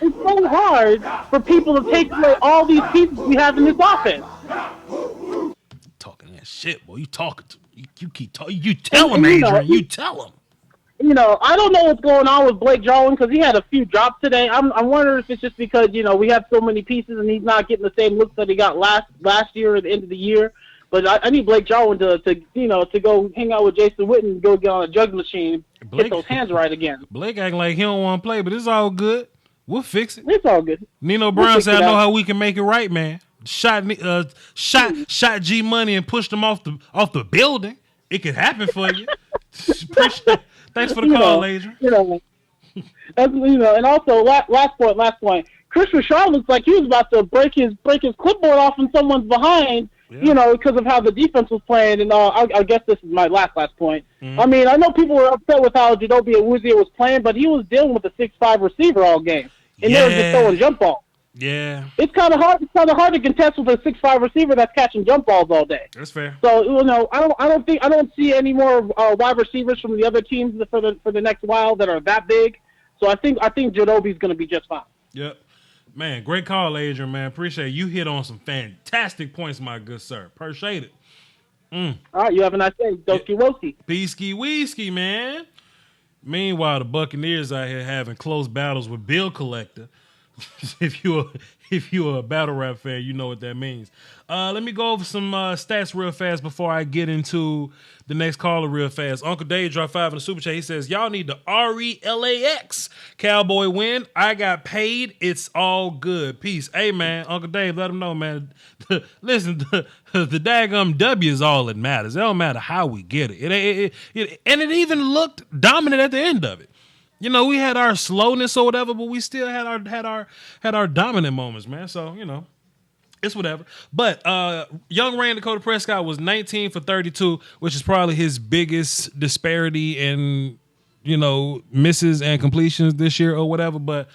It's so hard for people to take away all these pieces we have in this offense. Talking that shit, boy. You talking to you keep talking. You tell him, Adrian. You tell him. You know, I don't know what's going on with Blake Jarwin because he had a few drops today. I'm wondering if it's just because, you know, we have so many pieces and he's not getting the same looks that he got last year at the end of the year. But I need Blake Jarwin to go hang out with Jason Witten and go get on a drug machine, get those hands right again. Blake acting like he don't want to play, but it's all good. We'll fix it. It's all good. Nino Brown said, "I know how we can make it right, man." Shot G Money and pushed him off the building. It could happen for you. Thanks for the call, Adrian. And also last point. Chris Richard looks like he was about to break his clipboard off in someone's behind. Yeah. Because of how the defense was playing, and I guess this is my last point. Mm-hmm. I mean, I know people were upset with how Jadobi Awuzie was playing, but he was dealing with a 6'5" receiver all game, and they were just throwing jump balls. Yeah, it's kind of hard. It's kind of hard to contest with a 6'5" receiver that's catching jump balls all day. That's fair. So I don't see any more wide receivers from the other teams for the next while that are that big. So I think Jadobi's going to be just fine. Yep. Man, great call, Adrian, man. Appreciate it. You hit on some fantastic points, my good sir. Appreciate it. All right, you have a nice day. Doski Woski. Peasky Weesky, man. Meanwhile, the Buccaneers out here having close battles with Bill Collector. If you're a battle rap fan, you know what that means. Let me go over some stats real fast before I get into the next caller real fast. Uncle Dave dropped 5 in the super chat. He says, y'all need the RELAX Cowboy win. I got paid. It's all good. Peace. Hey, man, Uncle Dave, let him know, man. Listen, the daggum W is all that matters. It don't matter how we get it. And it even looked dominant at the end of it. We had our slowness or whatever, but we still had our dominant moments, man. So, it's whatever. But young Rand Dakota Prescott was 19 for 32, which is probably his biggest disparity in, misses and completions this year or whatever. But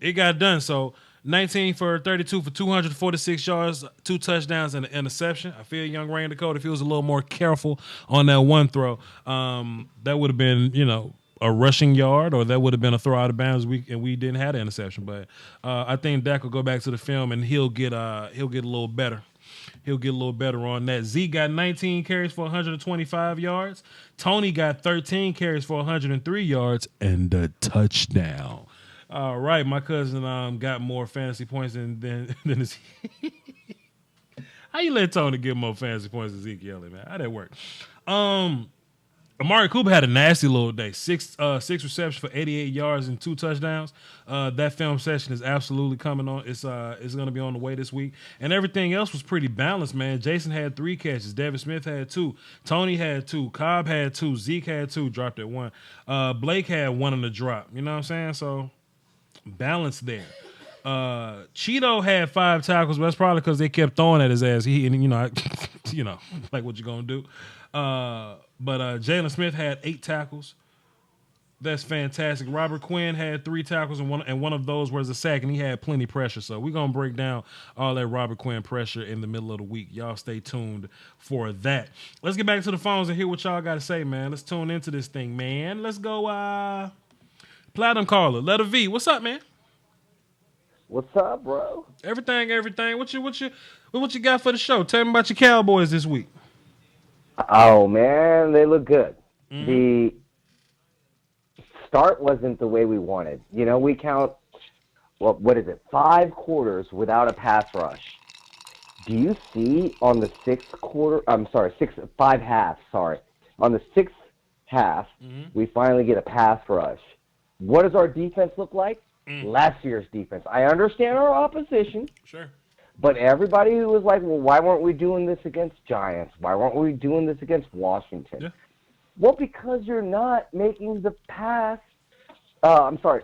it got done. So 19 for 32 for 246 yards, 2 touchdowns, and an interception. I feel young Rand Dakota, if he was a little more careful on that one throw, that would have been, a rushing yard, or that would have been a throw out of bounds. And we didn't have the interception, but I think Dak will go back to the film and he'll get a little better. He'll get a little better on that. Zeke got 19 carries for 125 yards. Tony got 13 carries for 103 yards and a touchdown. All right, my cousin got more fantasy points than his. How you let Tony get more fantasy points than Zeke Elliott, man? How that work? Amari Cooper had a nasty little day. Six receptions for 88 yards and 2 touchdowns. That film session is absolutely coming on. It's going to be on the way this week. And everything else was pretty balanced, man. Jason had 3 catches. Devin Smith had 2. Tony had 2. Cobb had 2. Zeke had 2. Dropped at 1. Blake had 1 in the drop. You know what I'm saying? So, balance there. Cheeto had 5 tackles, but that's probably because they kept throwing at his ass. Like what you going to do. But Jalen Smith had 8 tackles. That's fantastic. Robert Quinn had 3 tackles, and one of those was a sack, and he had plenty of pressure. So we're going to break down all that Robert Quinn pressure in the middle of the week. Y'all stay tuned for that. Let's get back to the phones and hear what y'all got to say, man. Let's tune into this thing, man. Let's go Platinum Caller. Letter V. What's up, man? What's up, bro? Everything. What you got for the show? Tell me about your Cowboys this week. Oh, man, they look good. Mm-hmm. The start wasn't the way we wanted. We count, what is it, 5 quarters without a pass rush. Do you see on the 5 halves, on the 6th half, we finally get a pass rush. What does our defense look like? Last year's defense. I understand our opposition. Sure. But everybody who was like, well, why weren't we doing this against Giants? Why weren't we doing this against Washington? Yeah. Well, because you're not making the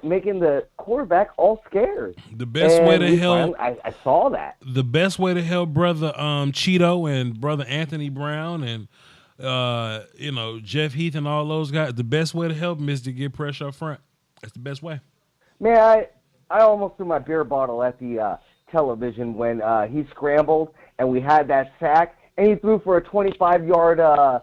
making the quarterback all scared. The best way to help. I saw that. The best way to help brother Cheeto and brother Anthony Brown and Jeff Heath and all those guys. The best way to help them is to get pressure up front. That's the best way. Man, I almost threw my beer bottle at the television when he scrambled and we had that sack and he threw for a 25-yard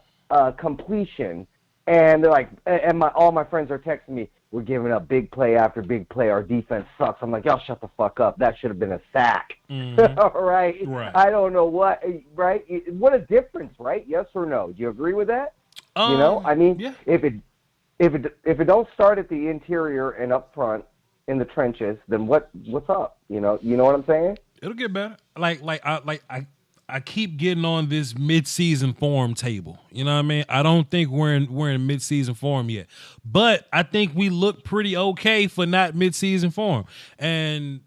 completion, and they're like, and all my friends are texting me, we're giving up big play after big play, our defense sucks. I'm like, y'all shut the fuck up, that should have been a sack. All right? I don't know what, right? What a difference, right? Yes or no? Do you agree with that? I mean, yeah. if it don't start at the interior and up front in the trenches, then what's up? You know what I'm saying? It'll get better. I I keep getting on this mid-season form table. You know what I mean? I don't think we're in mid-season form yet, but I think we look pretty okay for not mid-season form. And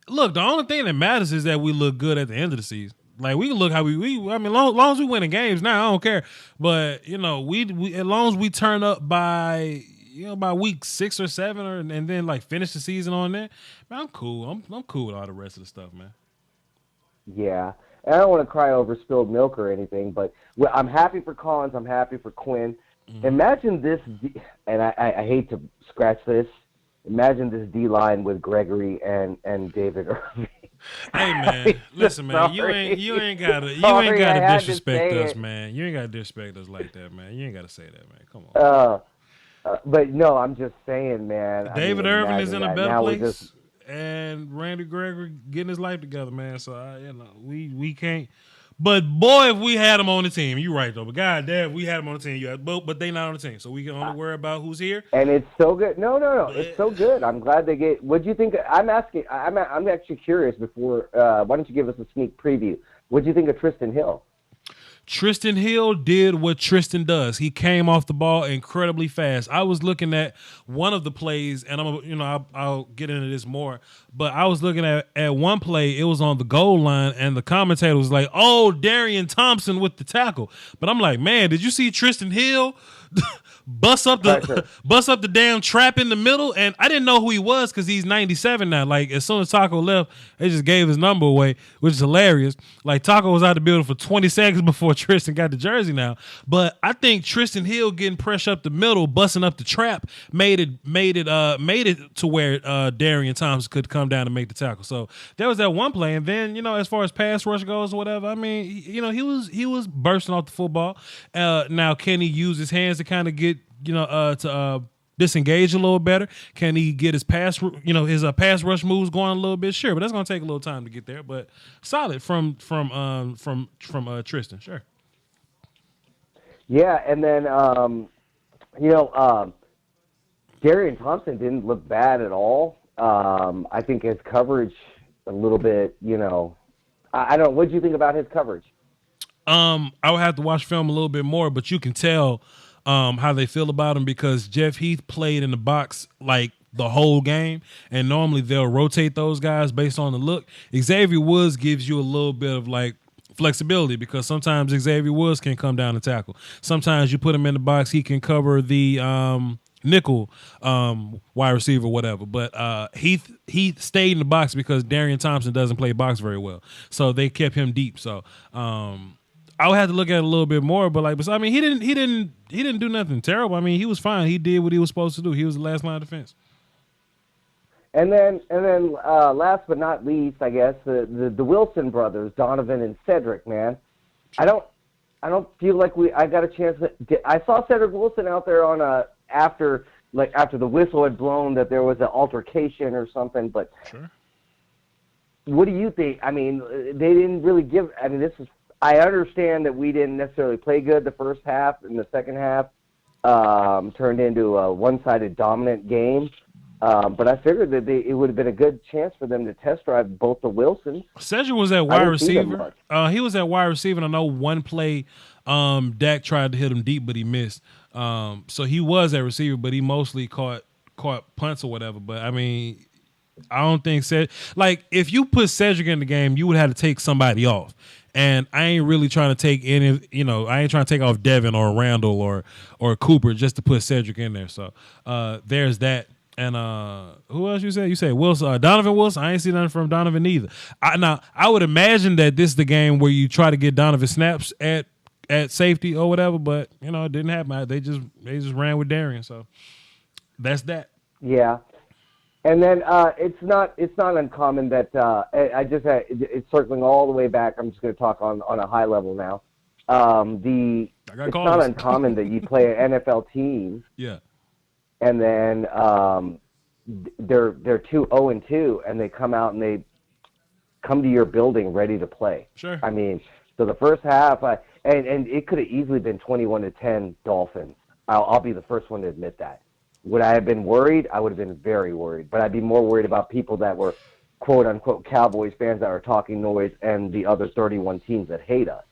look, the only thing that matters is that we look good at the end of the season. Like we can look how we I mean, long as we winning games now, I don't care. But you know, we as long as we turn up by by week 6 or 7, and then like finish the season on that, man, I'm cool. I'm cool with all the rest of the stuff, man. Yeah. And I don't want to cry over spilled milk or anything, but I'm happy for Collins. I'm happy for Quinn. Mm-hmm. Imagine this, and I hate to scratch this. Imagine this D-line with Gregory and David Irving. Hey man, listen man, you ain't gotta disrespect us, man. You ain't gotta disrespect us like that, man. You ain't gotta say that, man. Come on. But no, I'm just saying, man. David Irving is in a better place, and Randy Gregory getting his life together, man. So we can't. But boy, if we had him on the team, you're right though. But goddamn, we had him on the team. But they not on the team, so we can only worry about who's here. And it's so good. No, it's so good. I'm glad they get. What'd you think? I'm asking. I'm actually curious. Before, why don't you give us a sneak preview? What'd you think of Tristan Hill? Tristan Hill did what Tristan does. He came off the ball incredibly fast. I was looking at one of the plays, and I'll get into this more. But I was looking at one play. It was on the goal line, and the commentator was like, "Oh, Darian Thompson with the tackle." But I'm like, man, did you see Tristan Hill bust up the damn trap in the middle? And I didn't know who he was because he's 97 now. Like as soon as Taco left, they just gave his number away, which is hilarious. Like Taco was out the building for 20 seconds before Tristan got the jersey now. But I think Tristan Hill getting pressure up the middle, busting up the trap, made it to where Darian Thompson could come down and make the tackle. So there was that one play, and then as far as pass rush goes or whatever, I mean, he was bursting off the football. Now can he use his hands to kind of get to disengage a little better? Can he get his pass rush moves going a little bit? Sure, but that's gonna take a little time to get there. But solid from Tristan, sure. Yeah, and then Darian Thompson didn't look bad at all. I think his coverage a little bit. I don't know. What did you think about his coverage? I would have to watch film a little bit more, but you can tell how they feel about him because Jeff Heath played in the box like the whole game, and normally they'll rotate those guys based on the look. Xavier Woods gives you a little bit of like flexibility because sometimes Xavier Woods can come down and tackle. Sometimes you put him in the box, he can cover the nickel wide receiver, whatever. But Heath stayed in the box because Darian Thompson doesn't play box very well, so they kept him deep. So I would have to look at it a little bit more, but I mean, he didn't do nothing terrible. I mean, he was fine. He did what he was supposed to do. He was the last line of defense. And then last but not least, I guess the Wilson brothers, Donovan and Cedric. Man, I don't feel like I got a chance. I saw Cedric Wilson out there on after the whistle had blown that there was an altercation or something. But sure. What do you think? I mean, they didn't really give. I mean, I understand that we didn't necessarily play good the first half, and the second half turned into a one-sided dominant game. But I figured that it would have been a good chance for them to test drive both the Wilsons. Cedric was at wide receiver. He was at wide receiver, and I know one play Dak tried to hit him deep, but he missed. So he was at receiver, but he mostly caught punts or whatever. But, I mean, I don't think if you put Cedric in the game, you would have to take somebody off. And I ain't really trying to take I ain't trying to take off Devin or Randall or Cooper just to put Cedric in there. So there's that. And who else you say? You say Wilson, Donovan Wilson. I ain't see nothing from Donovan either. I would imagine that this is the game where you try to get Donovan snaps at safety or whatever, but it didn't happen. They just ran with Darian. So that's that. Yeah. And then it's not uncommon that it's circling all the way back. I'm just going to talk on a high level now. It's not uncommon that you play an NFL team. Yeah. And then they're 2-0-2, and they come out and they come to your building ready to play. Sure. I mean, so the first half, and it could have easily been 21-10 Dolphins. I'll be the first one to admit that. Would I have been worried? I would have been very worried. But I'd be more worried about people that were quote-unquote Cowboys fans that are talking noise and the other 31 teams that hate us.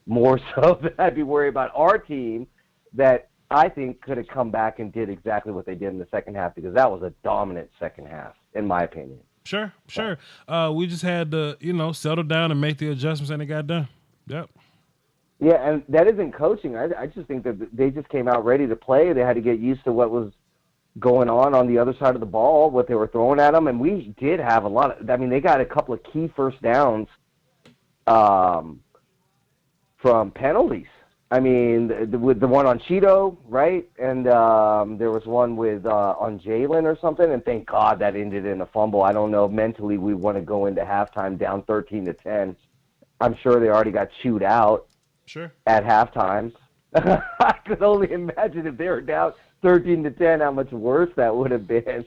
More so than I'd be worried about our team that I think could have come back and did exactly what they did in the second half, because that was a dominant second half, in my opinion. Sure. We just had to, settle down and make the adjustments, and it got done. Yep. Yeah, and that isn't coaching. I just think that they just came out ready to play. They had to get used to what was going on the other side of the ball, what they were throwing at them, and we did have a lot of. I mean, they got a couple of key first downs from penalties. I mean, with the one on Cheeto, right? And there was one with on Jalen or something, and thank God that ended in a fumble. I don't know. Mentally, we want to go into halftime down 13-10. I'm sure they already got chewed out. Sure. At halftime. I could only imagine if they were down 13-10, how much worse that would have been.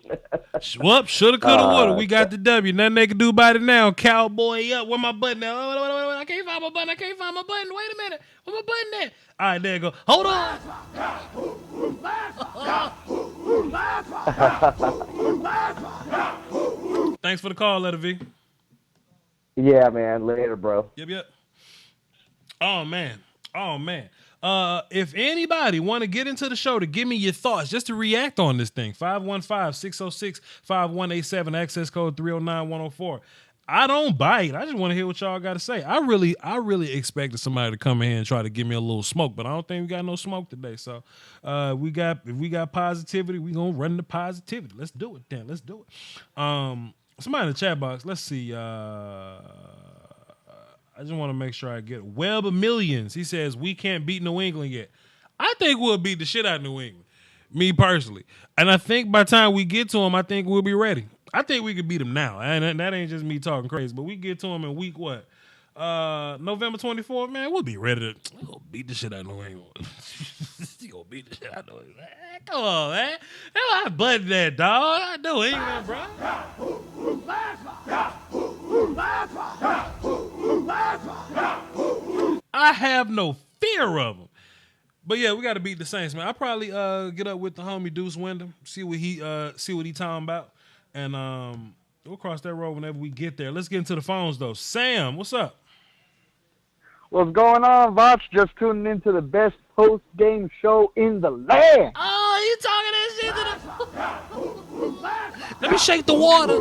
Whoop, shoulda, coulda, woulda. We got the W. Nothing they can do about it now. Cowboy up. Where my button at? I can't find my button. Wait a minute. Where my button at? All right, there you go. Hold on. Thanks for the call, Letter V. Yeah, man. Later, bro. Yep. Oh, man. If anybody want to get into the show to give me your thoughts, just to react on this thing, 515-606-5187, access code 309104. I don't bite. I just want to hear what y'all got to say. I really expected somebody to come in here and try to give me a little smoke, but I don't think we got no smoke today. So if we got positivity, we gonna run the positivity. Let's do it then. Somebody in the chat box. Let's see. I just want to make sure I get it. Web of Millions. He says, we can't beat New England yet. I think we'll beat the shit out of New England, me personally. And I think by the time we get to them, I think we'll be ready. I think we could beat them now. And that ain't just me talking crazy, but we get to them in week what? November 24th, man, we'll be ready to beat the shit out of New England. You gonna beat the shit out of New England. Come on, man. I button that, dog. I know England, bro. I have no fear of them. But yeah, we got to beat the Saints, man. I'll probably get up with the homie Deuce Wyndham, see what he talking about, and we'll cross that road whenever we get there. Let's get into the phones though. Sam, what's up? What's going on, Voch? Just tuning into the best post-game show in the land. Oh, you talking that shit to the... Let me shake the water.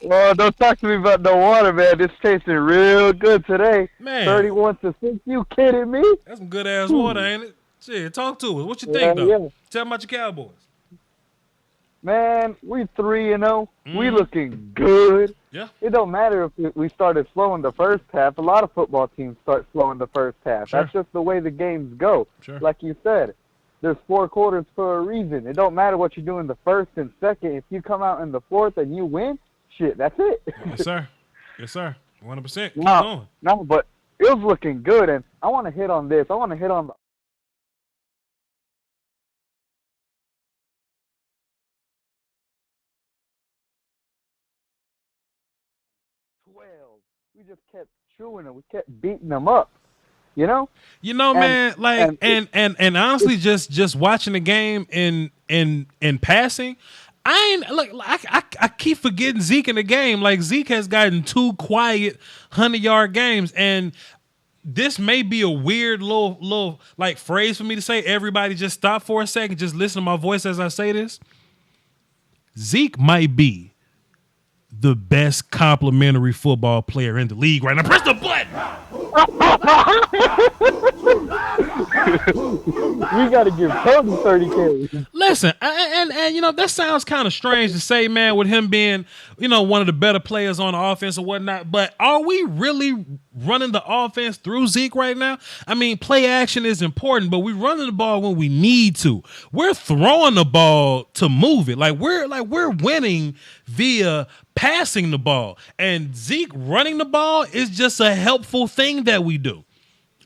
Well, don't talk to me about the water, man. It's tasting real good today. Man. 31-6. You kidding me? That's some good-ass water, ain't it? Shit, talk to us. What you think, though? Yeah. Tell me about your Cowboys. Man, we 3-0. We looking good. Yeah. It don't matter if we started slow in the first half. A lot of football teams start slow in the first half. Sure. That's just the way the games go. Sure. Like you said, there's 4 quarters for a reason. It don't matter what you do in the first and second. If you come out in the fourth and you win, shit, that's it. Yes, sir. 100%. Keep going. No, but it was looking good, and I want to hit on this. I want to hit on the 12. We just kept chewing them. We kept beating them up. You know, man, like, and honestly, just watching the game in passing, I keep forgetting Zeke in the game. Like, Zeke has gotten 2 quiet 100-yard games, and this may be a weird little like phrase for me to say. Everybody just stop for a second. Just listen to my voice as I say this. Zeke might be the best complimentary football player in the league right now. Press the button. We got to give Cody 30 carries. Listen, and that sounds kind of strange to say, man, with him being, one of the better players on the offense or whatnot. But are we really running the offense through Zeke right now? I mean, play action is important, but we're running the ball when we need to. We're throwing the ball to move it. We're winning via passing the ball, and Zeke running the ball is just a helpful thing that we do.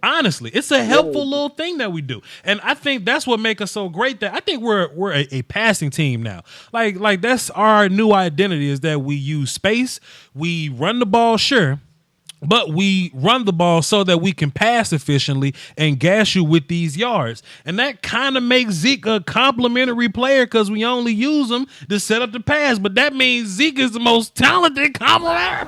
Honestly, it's a helpful little thing that we do, and I think that's what makes us so great. That I think we're a passing team now. Like that's our new identity, is that we use space, we run the ball, sure, But we run the ball so that we can pass efficiently and gas you with these yards. And that kind of makes Zeke a complimentary player because we only use him to set up the pass. But that means Zeke is the most talented complimentary.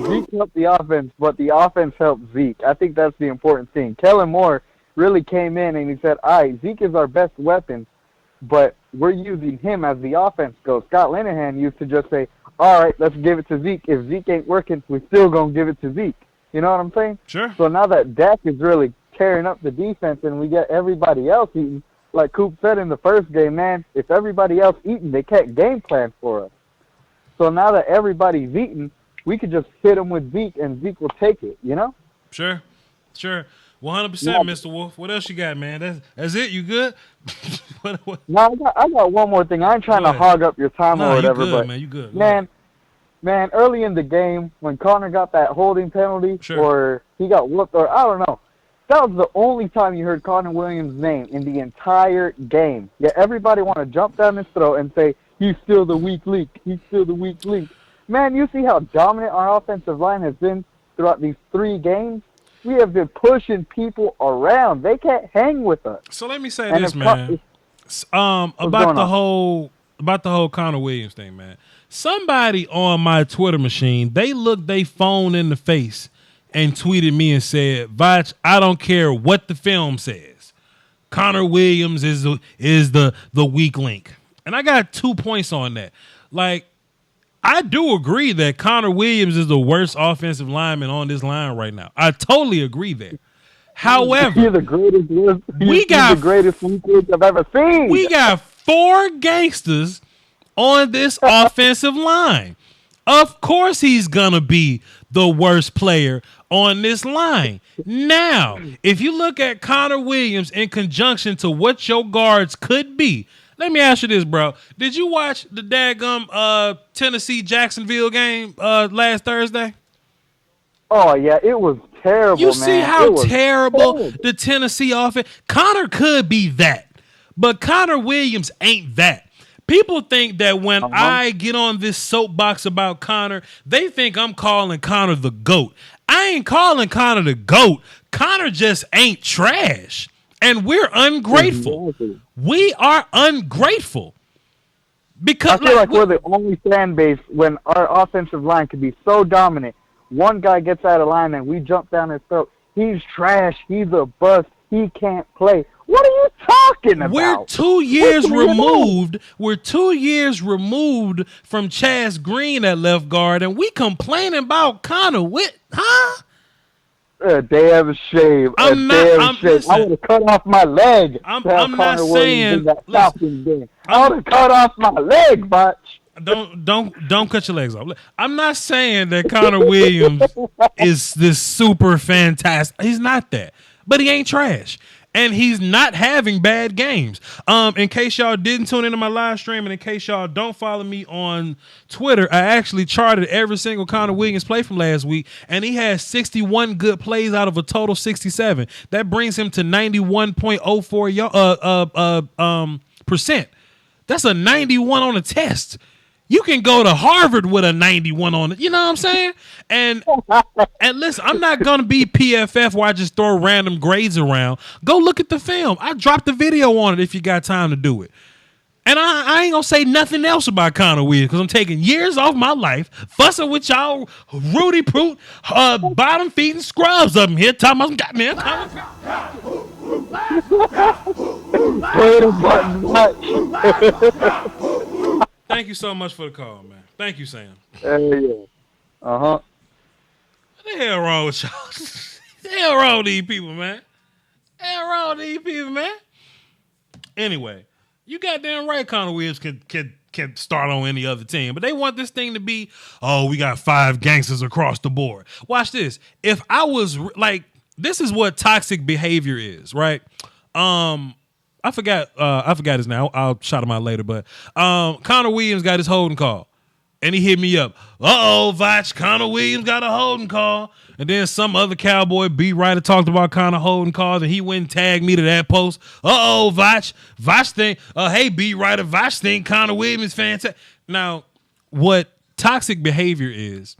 Zeke helped the offense, but the offense helped Zeke. I think that's the important thing. Kellen Moore really came in and he said, all right, Zeke is our best weapon, but we're using him as the offense goes. Scott Linehan used to just say, all right, let's give it to Zeke. If Zeke ain't working, we're still going to give it to Zeke. You know what I'm saying? Sure. So now that Dak is really tearing up the defense and we get everybody else eating, like Coop said in the first game, man, if everybody else eating, they can't game plan for us. So now that everybody's eating, we could just hit them with Zeke and Zeke will take it, you know? Sure. 100%, Yeah. Mr. Wolf. What else you got, man? That's it? You good? what? No, I got one more thing. I ain't trying to hog up your time or whatever, you good, but man. You good. Man, early in the game when Connor got that holding penalty or he got whooped or I don't know, that was the only time you heard Connor Williams' name in the entire game. Yet everybody want to jump down his throat and say, he's still the weak link. He's still the weak link. Man, you see how dominant our offensive line has been throughout these 3 games? We have been pushing people around. They can't hang with us. So let me say this, man. About the whole Connor Williams thing, man. Somebody on my Twitter machine, they looked they phone in the face and tweeted me and said, Voch, I don't care what the film says. Connor Williams is the weak link. And I got 2 points on that. Like, I do agree that Connor Williams is the worst offensive lineman on this line right now. I totally agree there. However, he's the greatest weak link I've ever seen. We got 4 gangsters on this offensive line. Of course he's going to be the worst player on this line. Now, if you look at Connor Williams in conjunction to what your guards could be, let me ask you this, bro. Did you watch the daggum Tennessee-Jacksonville game last Thursday? Oh, yeah, it was terrible, You man. see how terrible the Tennessee offense? Connor could be that, but Connor Williams ain't that. People think that when I get on this soapbox about Connor, they think I'm calling Connor the GOAT. I ain't calling Connor the GOAT. Connor just ain't trash. And we're ungrateful. Exactly. We are ungrateful. Because I feel like we're the only fan base when our offensive line can be so dominant. One guy gets out of line and we jump down his throat. He's trash. He's a bust. He can't play. What are you talking about? We're 2 years removed. We're 2 years removed from Chaz Green at left guard, and we complaining about Connor Witt, huh? A damn shame. I would have cut off my leg. I'm not saying. I would have cut off my leg, but don't cut your legs off. I'm not saying that Connor Williams is this super fantastic. He's not that, but he ain't trash. And he's not having bad games. In case y'all didn't tune into my live stream, and in case y'all don't follow me on Twitter, I actually charted every single Connor Williams play from last week, and he has 61 good plays out of a total 67. That brings him to 91.04 percent. That's a 91 on a test. You can go to Harvard with a 91 on it. You know what I'm saying? And listen, I'm not going to be PFF where I just throw random grades around. Go look at the film. I dropped the video on it if you got time to do it. And I ain't going to say nothing else about Connor Williams because I'm taking years off my life fussing with y'all Rudy Proot, bottom feeding scrubs up in here talking about some goddamn Thank you so much for the call, man. Thank you, Sam. Yeah. Uh-huh. What the hell wrong with y'all? What the hell wrong with these people, man? What the hell wrong with these people, man? Anyway, you goddamn right Connor Williams can start on any other team. But they want this thing to be, oh, we got 5 gangsters across the board. Watch this. If I was, like, this is what toxic behavior is, right? I forgot his name. I'll shout him out later. But Connor Williams got his holding call. And he hit me up. Uh-oh, Voch, Connor Williams got a holding call. And then some other Cowboy beat writer talked about Connor holding calls, and he went and tagged me to that post. Uh-oh, Voch. Voch think, hey, beat writer, Voch think Connor Williams is fantastic. Now, what toxic behavior is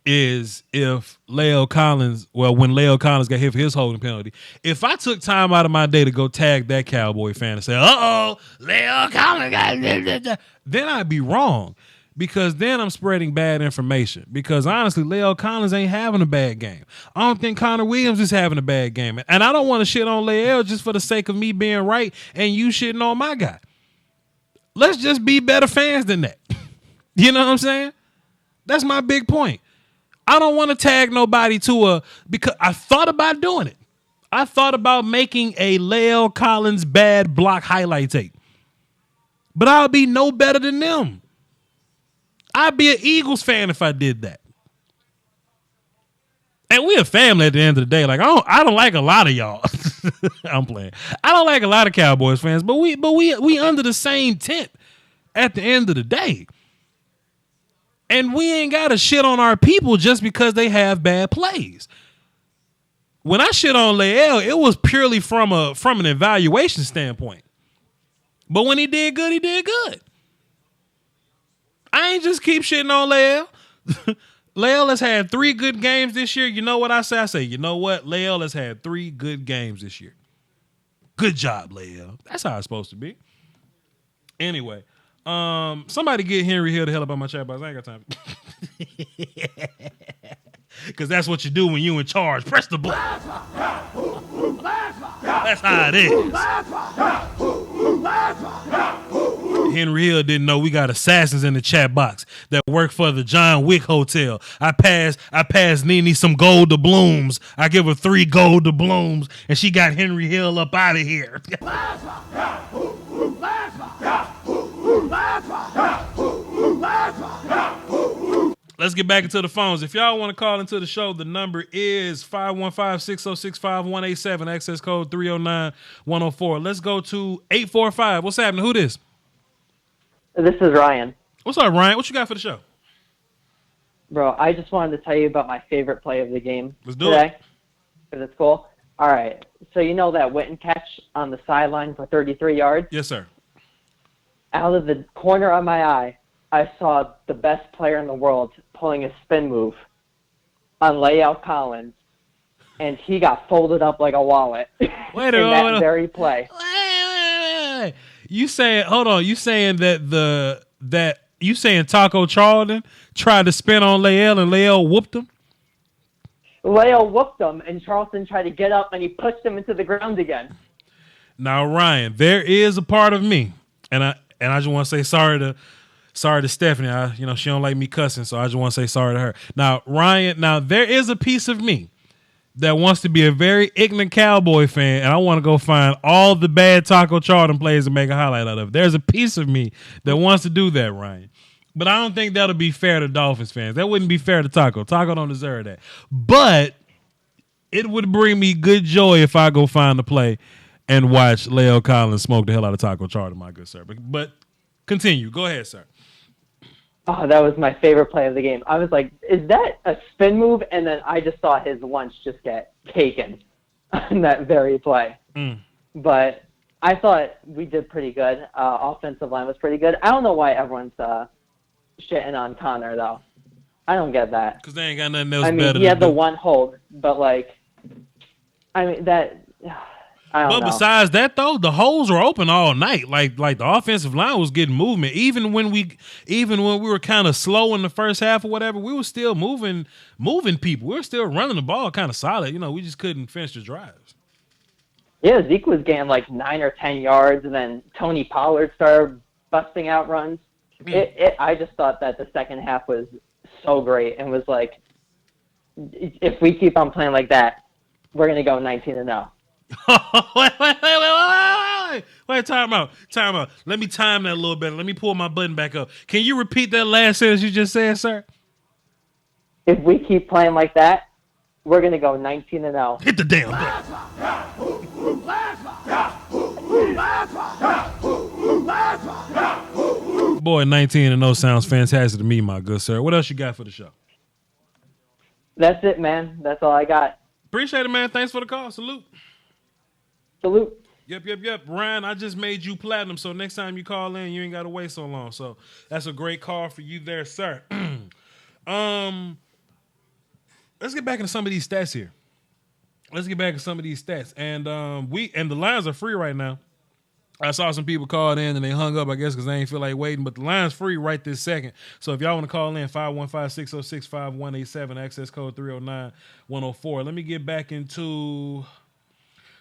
if La'el Collins, when La'el Collins got hit for his holding penalty, if I took time out of my day to go tag that Cowboy fan and say, uh-oh, La'el Collins got then I'd be wrong, because then I'm spreading bad information. Because honestly, La'el Collins ain't having a bad game. I don't think Connor Williams is having a bad game. And I don't want to shit on La'el just for the sake of me being right and you shitting on my guy. Let's just be better fans than that. You know what I'm saying? That's my big point. I don't want to tag nobody because I thought about doing it. I thought about making a La'el Collins bad block highlight tape. But I'll be no better than them. I'd be an Eagles fan if I did that. And we're a family at the end of the day. Like I don't like a lot of y'all. I'm playing. I don't like a lot of Cowboys fans, but we under the same tent at the end of the day. And we ain't got to shit on our people just because they have bad plays. When I shit on La'el, it was purely from an evaluation standpoint. But when he did good, he did good. I ain't just keep shitting on La'el. La'el has had 3 good games this year. You know what I say? I say, you know what? La'el has had 3 good games this year. Good job, La'el. That's how it's supposed to be. Anyway. Somebody get Henry Hill the hell up on my chat box. I ain't got time. Because that's what you do when you in charge. Press the button. That's how it is. Henry Hill didn't know we got assassins in the chat box that work for the John Wick Hotel. I pass Nene some gold doubloons. I give her 3 gold doubloons, and she got Henry Hill up out of here. Let's get back into the phones. If y'all want to call into the show, the number is 515-606-5187, access code 309-104. Let's go to 845. What's happening? Who this? This is Ryan. What's up, Ryan? What you got for the show? Bro, I just wanted to tell you about my favorite play of the game. Let's do today, it. if it's cool. All right. So you know that Witten catch on the sideline for 33 yards? Yes, sir. Out of the corner of my eye, I saw the best player in the world pulling a spin move on La'el Collins, and he got folded up like a wallet in that very play. Wait. You saying? Hold on. You saying that you saying Taco Charlton tried to spin on La'el and La'el whooped him? La'el whooped him, and Charlton tried to get up, and he pushed him into the ground again. Now, Ryan, there is a part of me, and I just want to say sorry to Stephanie. She don't like me cussing, so I just want to say sorry to her. Now, Ryan, there is a piece of me that wants to be a very ignorant Cowboy fan, and I want to go find all the bad Taco Charlton plays and make a highlight out of it. There's a piece of me that wants to do that, Ryan. But I don't think that'll be fair to Dolphins fans. That wouldn't be fair to Taco. Taco don't deserve that. But it would bring me good joy if I go find the play and watch La'el Collins smoke the hell out of Taco Charlton, my good sir. But continue. Go ahead, sir. Oh, that was my favorite play of the game. I was like, is that a spin move? And then I just saw his lunch just get taken on that very play. But I thought we did pretty good. Offensive line was pretty good. I don't know why everyone's shitting on Connor, though. I don't get that. Because they ain't got nothing else better than he had the one hold, but, that... I don't know. Besides that, though, the holes were open all night. Like the offensive line was getting movement. Even when we were kind of slow in the first half or whatever, we were still moving people. We were still running the ball kind of solid. We just couldn't finish the drives. Yeah, Zeke was getting 9 or 10 yards, and then Tony Pollard started busting out runs. I just thought that the second half was so great and was like, if we keep on playing like that, we're going to go 19-0. Wait, time out. Let me time that a little bit. Let me pull my button back up. Can you repeat that last sentence you just said, sir? If we keep playing like that, we're going to go 19-0. Hit the damn Boy, 19-0 sounds fantastic to me, my good sir. What else you got for the show? That's it, man. That's all I got. Appreciate it, man. Thanks for the call. Salute. Salute. Yep. Ryan, I just made you platinum, so next time you call in, you ain't got to wait so long. So that's a great call for you there, sir. Let's get back into some of these stats here. And the lines are free right now. I saw some people called in and they hung up, I guess, because they ain't feel like waiting. But the line's free right this second. So if y'all want to call in, 515-606-5187, access code 309-104. Let me get back into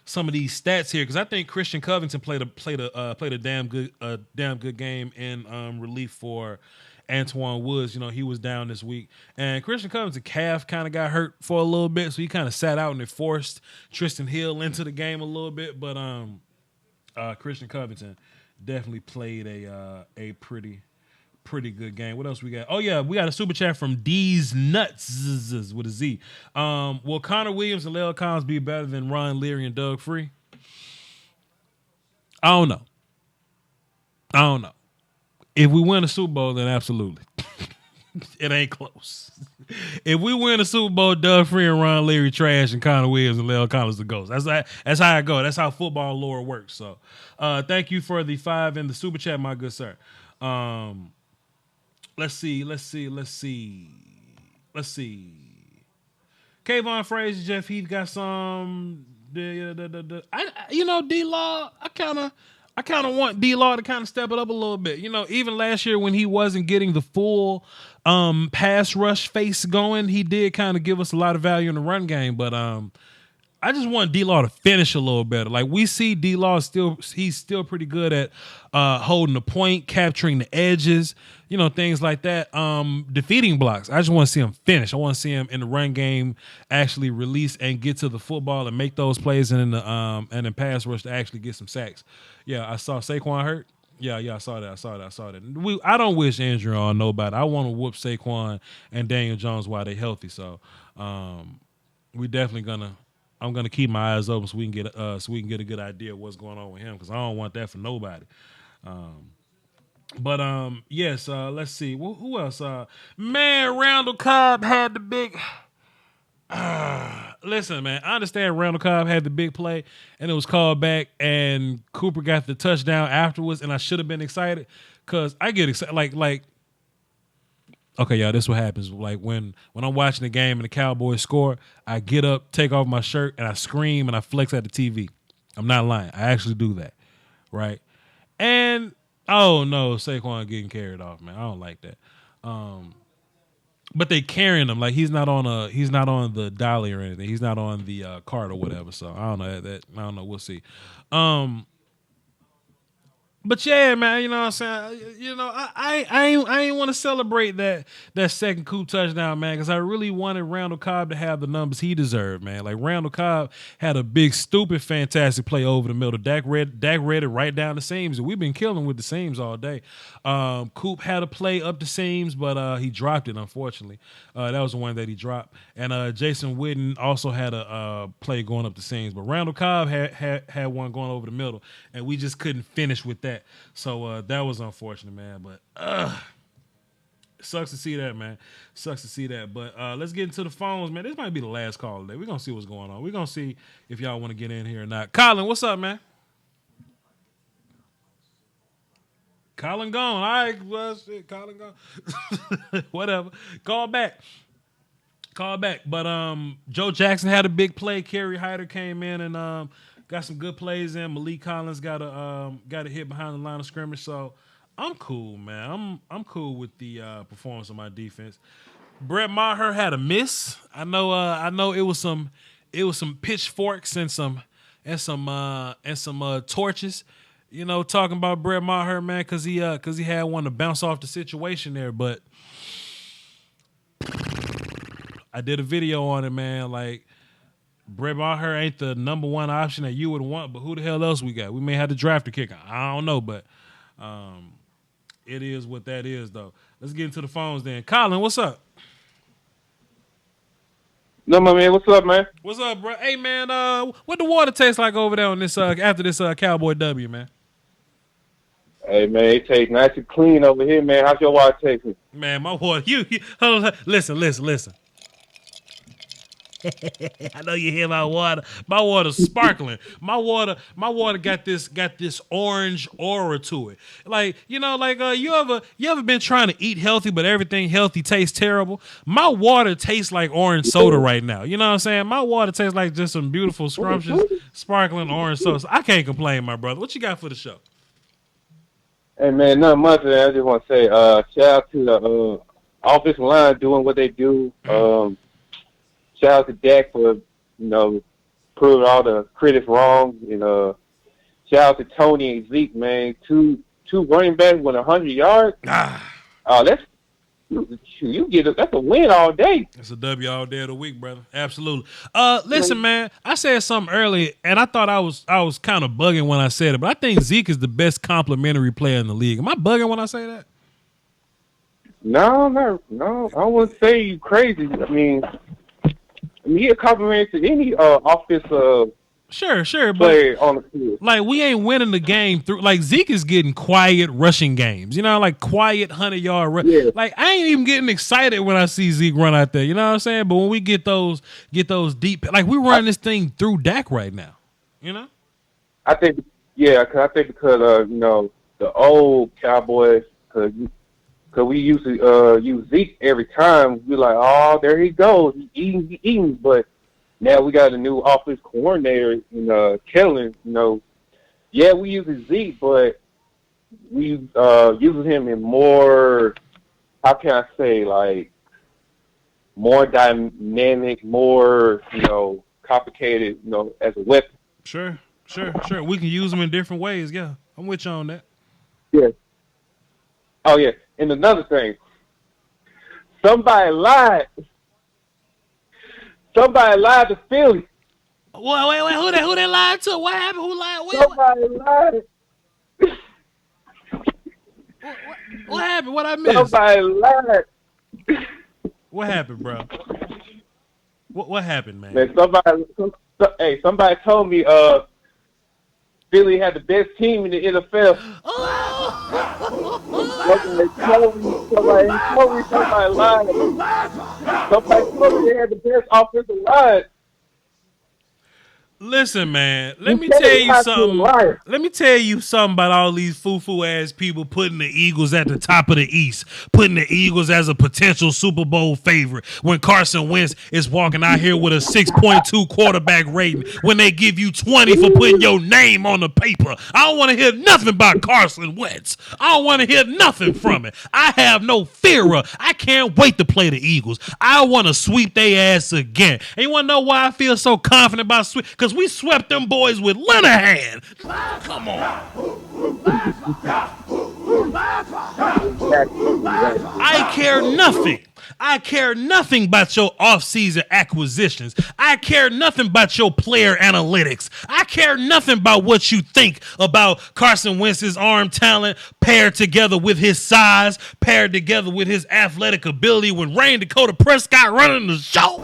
some of these stats here because I think Christian Covington played a damn good game in relief for Antoine Woods. You know, he was down this week. And Christian Covington's calf kind of got hurt for a little bit, so he kind of sat out and it forced Tristan Hill into the game a little bit. But Christian Covington definitely played a pretty good game. What else we got? Oh yeah, we got a super chat from D's Nuts with a Z. Will Connor Williams and Lel Collins be better than Ron Leary and Doug Free? I don't know. If we win a Super Bowl, then absolutely. It ain't close. If we win a Super Bowl, Doug Free and Ron Leary trash and Connor Williams and Lel Collins the ghost. That's how I go. That's how football lore works. So thank you for the 5 in the super chat, my good sir. Let's see. Kayvon Frazier, Jeff Heath got some. D-Law, I kind of want D-Law to kind of step it up a little bit. You know, even last year when he wasn't getting the full pass rush face going, he did kind of give us a lot of value in the run game. But I just want D-Law to finish a little better. Like we see D-Law he's still pretty good at holding the point, capturing the edges, you know, things like that. Defeating blocks. I just want to see him finish. I want to see him in the run game actually release and get to the football and make those plays and in pass rush to actually get some sacks. Yeah, I saw Saquon hurt. Yeah, I saw that. I don't wish injury on nobody. I want to whoop Saquon and Daniel Jones while they're healthy. So we definitely I'm gonna keep my eyes open so we can get a good idea of what's going on with him because I don't want that for nobody. Yes. Let's see. Who else? Man, Randall Cobb had the big. Listen, man. I understand Randall Cobb had the big play and it was called back, and Cooper got the touchdown afterwards, and I should have been excited because I get excited. Like. Okay, y'all, this is what happens. Like when I'm watching the game and the Cowboys score, I get up, take off my shirt, and I scream and I flex at the TV. I'm not lying. I actually do that, right? And oh no, Saquon getting carried off, man. I don't like that. But they carrying him like he's not on the dolly or anything. He's not on the cart or whatever. So I don't know that. I don't know. We'll see. But yeah, man, you know what I'm saying? You know, I ain't want to celebrate that second Coop touchdown, man, because I really wanted Randall Cobb to have the numbers he deserved, man. Like Randall Cobb had a big, stupid, fantastic play over the middle. Dak read it right down the seams, and we've been killing with the seams all day. Coop had a play up the seams, but he dropped it, unfortunately. That was the one that he dropped. And Jason Witten also had a play going up the seams, but Randall Cobb had one going over the middle, and we just couldn't finish with that. So that was unfortunate, man. But it sucks to see that, man. Sucks to see that. But let's get into the phones, man. This might be the last call today. We're going to see what's going on. We're going to see if y'all want to get in here or not. Colin, what's up, man? Colin gone. All right, well, shit, Colin gone. Whatever. Call back. But Joe Jackson had a big play. Kerry Hyder came in and got some good plays in. Malik Collins got a hit behind the line of scrimmage. So I'm cool, man. I'm cool with the performance of my defense. Brett Maher had a miss. I know it was some pitchforks and some torches. You know, talking about Brett Maher, man, because he had one to bounce off the situation there. But I did a video on it, man. Like, Brett Maher ain't the number one option that you would want, but who the hell else we got? We may have to draft a kicker. I don't know, but it is what that is, though. Let's get into the phones then. Colin, what's up? No, my man. What's up, man? What's up, bro? Hey, man. What the water tastes like over there on this after this Cowboy W, man? Hey, man, it tastes nice and clean over here, man. How's your water tasting? Man, my water. You hold on, listen. I know you hear my water. My water's sparkling. My water got this orange aura to it. Like, you ever been trying to eat healthy, but everything healthy tastes terrible? My water tastes like orange soda right now. You know what I'm saying? My water tastes like just some beautiful, scrumptious, sparkling orange soda. So I can't complain, my brother. What you got for the show? Hey, man, nothing much, man. I just want to say shout out to the offensive line doing what they do. Shout out to Dak for, proving all the critics wrong. And shout out to Tony and Zeke, man. Two running backs with 100 yards. That's a win all day. It's a W all day of the week, brother. Absolutely. Listen, man, I said something earlier, and I thought I was kind of bugging when I said it, but I think Zeke is the best complimentary player in the league. Am I bugging when I say that? No. I wouldn't say you crazy. I mean, he a compliment to any offensive sure, player but on the field. Like, we ain't winning the game through. Like, Zeke is getting quiet rushing games. Like quiet 100-yard rush. Yeah. Like, I ain't even getting excited when I see Zeke run out there. You know what I'm saying? But when we get those deep, like, we running this thing through Dak right now. I think because the old Cowboys, because we used to use Zeke every time. We're like, oh, there he goes. He eating. But now we got a new offense coordinator in Kellen. Yeah, we use Zeke, but we use him in more, how can I say, like, more dynamic, more, complicated, as a weapon. Sure. We can use them in different ways. Yeah, I'm with you on that. Yeah. Oh, yeah. And another thing, somebody lied. Somebody lied to Philly. Wait, who they lied to? What happened? Who lied? Somebody lied. What happened? What I missed? Somebody lied. What happened, bro? What happened, man? Somebody told me Philly had the best team in the NFL. Somebody told me somebody lied. Somebody told me they had the best offensive line. Listen, man, let me tell you something. Let me tell you something about all these foo-foo ass people putting the Eagles at the top of the East, putting the Eagles as a potential Super Bowl favorite when Carson Wentz is walking out here with a 6.2 quarterback rating when they give you 20 for putting your name on the paper. I don't want to hear nothing about Carson Wentz. I don't want to hear nothing from it. I have no fear of. I can't wait to play the Eagles. I want to sweep their ass again. And you want to know why I feel so confident about sweep? Because we swept them boys with Linehan. Come on. I care nothing. I care nothing about your offseason acquisitions. I care nothing about your player analytics. I care nothing about what you think about Carson Wentz's arm talent paired together with his size, paired together with his athletic ability when Rain Dakota Prescott running the show.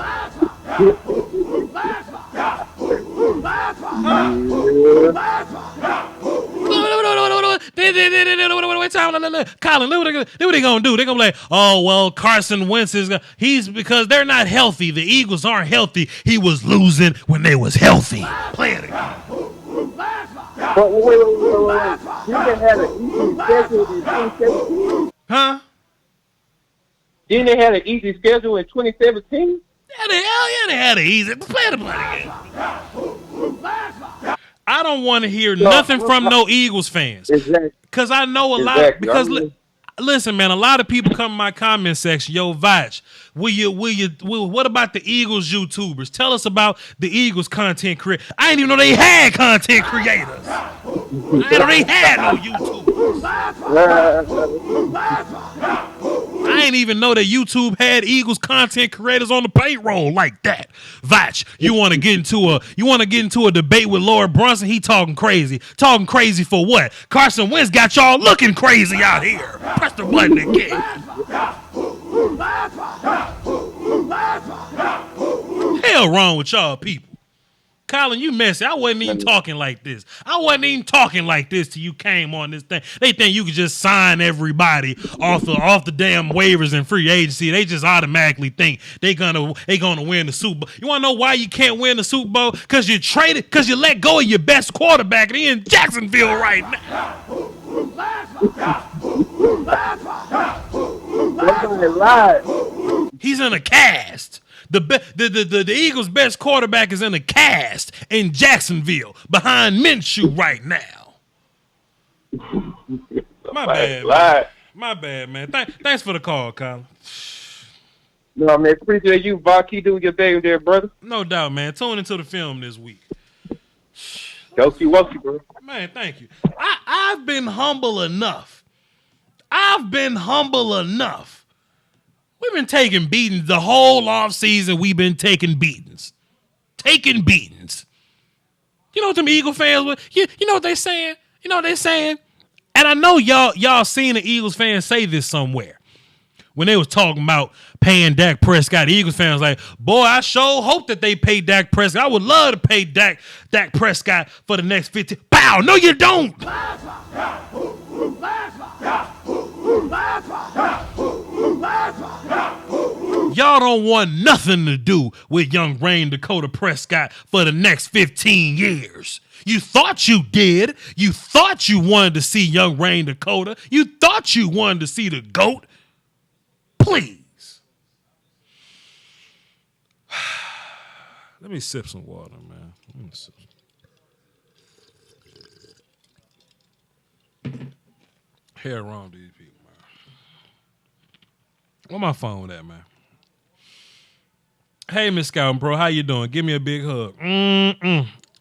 Colin, look what they gonna do. They're gonna be like, oh well, Carson Wentz he's because they're not healthy. The Eagles aren't healthy. He was losing when they was healthy. Play it again. But wait. You didn't have an easy schedule in 2017? Huh? Didn't they have an easy schedule in 2017? Yeah, they had it easy. Play it again. I don't want to hear nothing from no Eagles fans. Exactly. Because I know a lot. Because listen, man, a lot of people come in my comment section. Yo, Voch, what about the Eagles YouTubers? Tell us about the Eagles content creators. I didn't even know they had content creators. I didn't know they had no YouTubers. I didn't even know that YouTube had Eagles content creators on the payroll like that. Voch, you want to get into a debate with Lord Brunson? He talking crazy. Talking crazy for what? Carson Wentz got y'all looking crazy out here. Press the button again. hell wrong with y'all people? Colin, you messy. I wasn't even talking like this. I wasn't even talking like this till you came on this thing. They think you could just sign everybody off the damn waivers and free agency. They just automatically think they gonna win the Super Bowl. You wanna know why you can't win the Super Bowl? Because you let go of your best quarterback and he in Jacksonville right now. He's in a cast. The Eagles' best quarterback is in a cast in Jacksonville behind Minshew right now. My bad, man. My bad, man. Thanks for the call, Colin. No, man. Appreciate you, Voch. Keep doing your thing there, brother. No doubt, man. Tune into the film this week. Wokey, bro. Man, thank you. I've been humble enough. We've been taking beatings the whole offseason. We've been taking beatings. You know what them Eagle fans were? You know what they saying? And I know y'all seen the Eagles fans say this somewhere. When they was talking about paying Dak Prescott, the Eagles fans like, boy, I sure hope that they pay Dak Prescott. I would love to pay Dak Prescott for the next 15. Pow! No, you don't. Y'all don't want nothing to do with young Rain Dakota Prescott for the next 15 years. You thought you did. You thought you wanted to see young Rain Dakota. You thought you wanted to see the GOAT. Please. Let me sip some water, man. Hell wrong with these people, man. Where my phone at, man? Hey, Miss Scouting Pro, how you doing? Give me a big hug.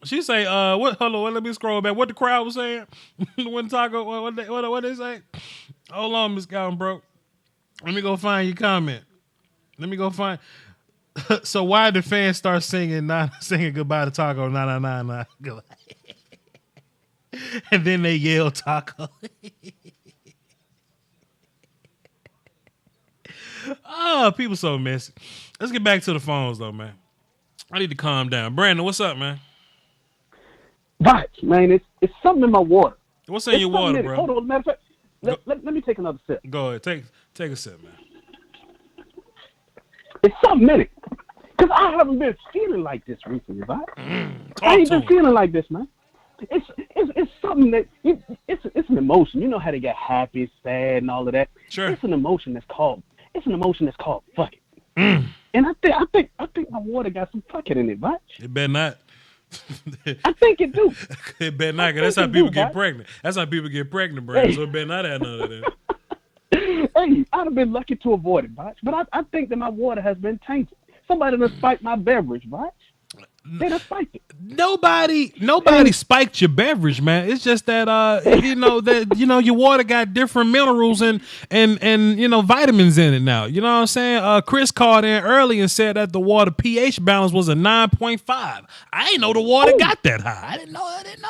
She say, what? Hold on, let me scroll back. What the crowd was saying? What they say? Hold on, Miss Scouting Pro. Let me go find your comment. Let me go find. So why did fans start singing goodbye to Taco 999? And then they yell Taco. Oh, people so messy. Let's get back to the phones though, man. I need to calm down. Brandon, what's up, man? Voch, man, it's something in my water. What's in your water, bro? Hold on, matter of fact, let me take another sip. Go ahead, take a sip, man. It's something in it. Because I haven't been feeling like this recently, Voch. I ain't been feeling like this, man. It's something that it's an emotion. You know how they get happy, sad, and all of that. Sure. It's an emotion that's called fuck it. And I think my water got some fuck it in it, Voch. It better not. I think it do. It better not. That's how people get pregnant. That's how people get pregnant, Brandon. Hey. So it better not have none of that. Hey, I'd have been lucky to avoid it, Voch. But I think that my water has been tainted. Somebody done spiked my beverage, Voch. They done spiked it. Nobody spiked your beverage, man. It's just that your water got different minerals and vitamins in it now. You know what I'm saying? Chris called in early and said that the water pH balance was a 9.5. I didn't know the water got that high. I didn't know. I didn't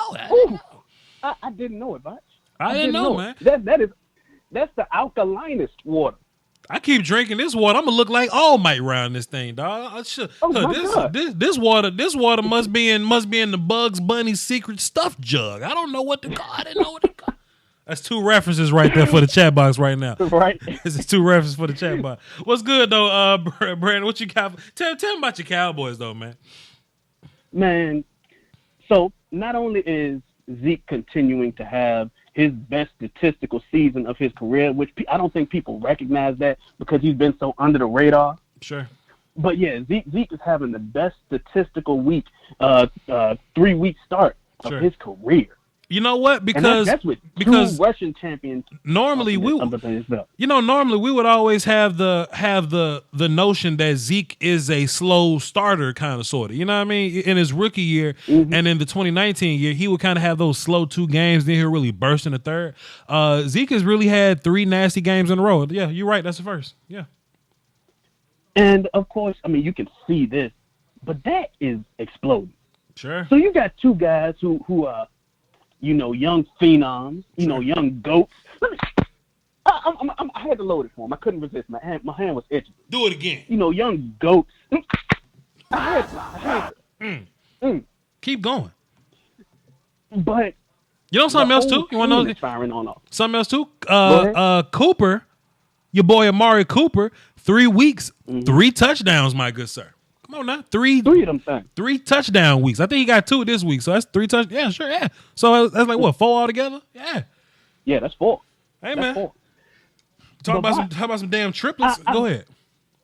know it, Voch. I didn't know, man. That's the alkalinest water. I keep drinking this water. I'm gonna look like All Might around this thing, dog. This water must be in the Bugs Bunny secret stuff jug. I don't know what to call. I didn't know what to call. That's two references right there for the chat box right now. Right. This is two references for the chat box. What's good though, Brandon? What you got? Tell me about your Cowboys though, man. Man, so not only is Zeke continuing to have his best statistical season of his career, which I don't think people recognize that because he's been so under the radar. Sure. But yeah, Zeke is having the best statistical week, 3-week start of his career. You know what? Because that's with two Russian champions. Normally we would always have the notion that Zeke is a slow starter kind of sort of. You know what I mean? In his rookie year and in the 2019 year, he would kind of have those slow 2 games, then he'll really burst in the third. Zeke has really had 3 nasty games in a row. Yeah, you're right. That's the first. Yeah. And of course, I mean, you can see this, but that is exploding. Sure. So you got 2 guys who are, young phenoms, young goats. I had to load it for him. I couldn't resist. My hand was itching. Do it again. Young goats. I had Keep going. But you know something else too? You want to know firing on off. Something else too? Cooper, your boy Amari Cooper, 3 weeks, 3 touchdowns, my good sir. Come on now, three of them things. 3 touchdown weeks. I think he got 2 this week, so that's 3 touchdowns. Yeah, sure, yeah. So that's like what, 4 altogether? Yeah. Yeah, that's 4. Hey that's man, 4. Talk about some damn triplets. Go ahead.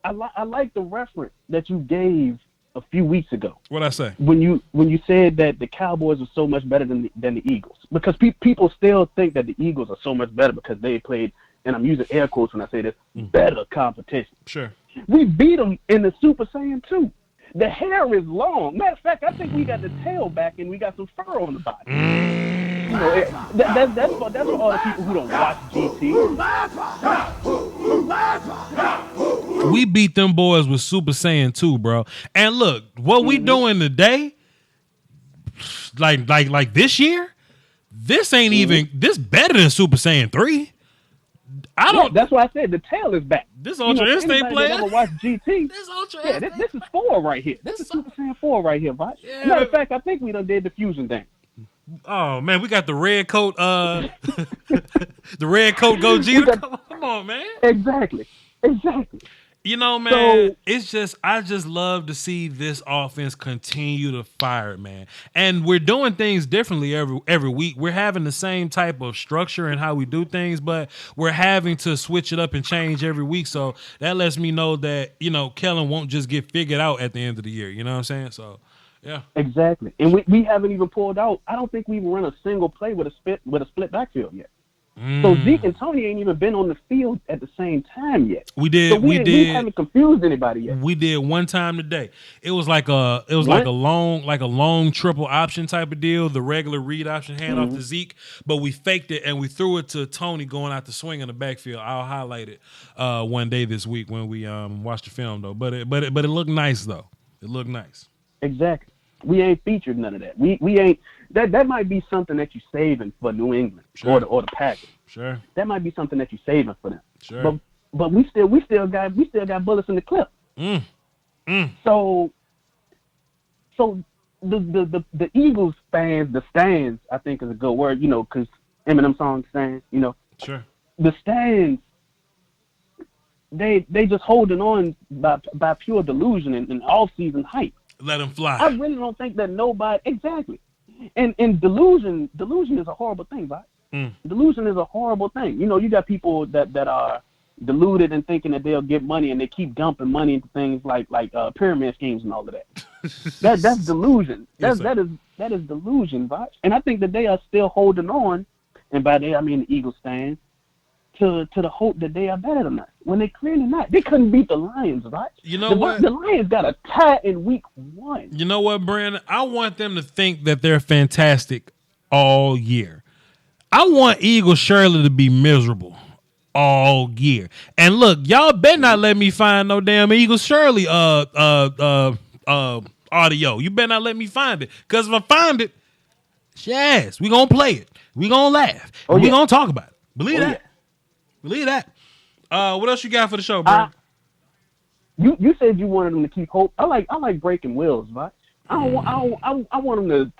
I like the reference that you gave a few weeks ago. What'd I say? When you said that the Cowboys are so much better than the Eagles, because people still think that the Eagles are so much better because they played, and I'm using air quotes when I say this, better competition. Sure. We beat them in the Super Saiyan 2. The hair is long. Matter of fact, I think we got the tail back and we got some fur on the body. You know, that's for all the people who don't watch GT. We beat them boys with Super Saiyan 2, bro. And look, what we doing today, like this year, this ain't even this better than Super Saiyan 3. That's why I said the tail is back. This Ultra Instinct player. Never watch GT. This Ultra Instinct. This is 4 right here. This is Super Saiyan 4 right here, right? Yeah. Matter of fact, I think we done did the fusion thing. Oh man, we got the red coat. The red coat Gogeta. Come on, man. Exactly. You know, man, I just love to see this offense continue to fire, man. And we're doing things differently every week. We're having the same type of structure and how we do things, but we're having to switch it up and change every week. So that lets me know that, you know, Kellen won't just get figured out at the end of the year. You know what I'm saying? So, yeah. Exactly. And we haven't even pulled out. I don't think we've run a single play with a split backfield yet. So Zeke and Tony ain't even been on the field at the same time yet. We haven't confused anybody yet. We did one time today. It was like a long triple option type of deal. The regular read option hand off to Zeke, but we faked it and we threw it to Tony going out the swing in the backfield. I'll highlight it one day this week when we watch the film though. But it looked nice though. It looked nice. Exactly. We ain't featured none of that. We ain't. That might be something that you're saving for New England or the Packers. Sure. That might be something that you're saving for them. Sure. But we still got bullets in the clip. So the Eagles fans, the stands, I think is a good word, you know, because Eminem song stands, you know. Sure. The stands, they just holding on by pure delusion and off-season hype. Let them fly. I really don't think that nobody exactly. And delusion is a horrible thing, right? Delusion is a horrible thing. You know, you got people that are deluded and thinking that they'll get money, and they keep dumping money into things like pyramid schemes and all of that. That's delusion. Yes, that is delusion, right? And I think that they are still holding on, and by they I mean the Eagles fans, to the hope that they are better than us when they clearly not. They couldn't beat the Lions, right? You know what? The Lions got a tie in week 1. You know what, Brandon? I want them to think that they're fantastic all year. I want Eagle Shirley to be miserable all year. And look, y'all better not let me find no damn Eagle Shirley audio. You better not let me find it. Because if I find it, yes, we gonna play it. We gonna laugh. We gonna talk about it. Believe that. Believe that. What else you got for the show, bro? You said you wanted them to keep hope. I like breaking wheels, right? I want them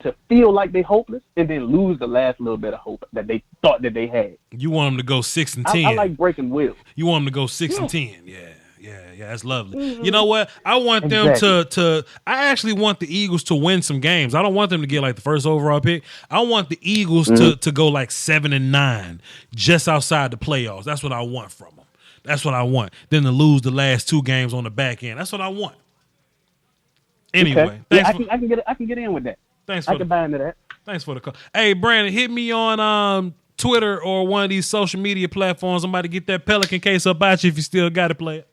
to feel like they're hopeless and then lose the last little bit of hope that they thought that they had. You want them to go 6-10. I like breaking wheels. You want them to go 6-10. Yeah, that's lovely. You know what? I want them to I actually want the Eagles to win some games. I don't want them to get like the first overall pick. I want the Eagles to go like 7-9, just outside the playoffs. That's what I want from them. That's what I want. Then to lose the last 2 games on the back end. That's what I want. Anyway, I can get in with that. I can buy into that. Thanks for the call. Hey, Brandon, hit me on Twitter or one of these social media platforms. I'm about to get that Pelican case up at you if you still got it, play it.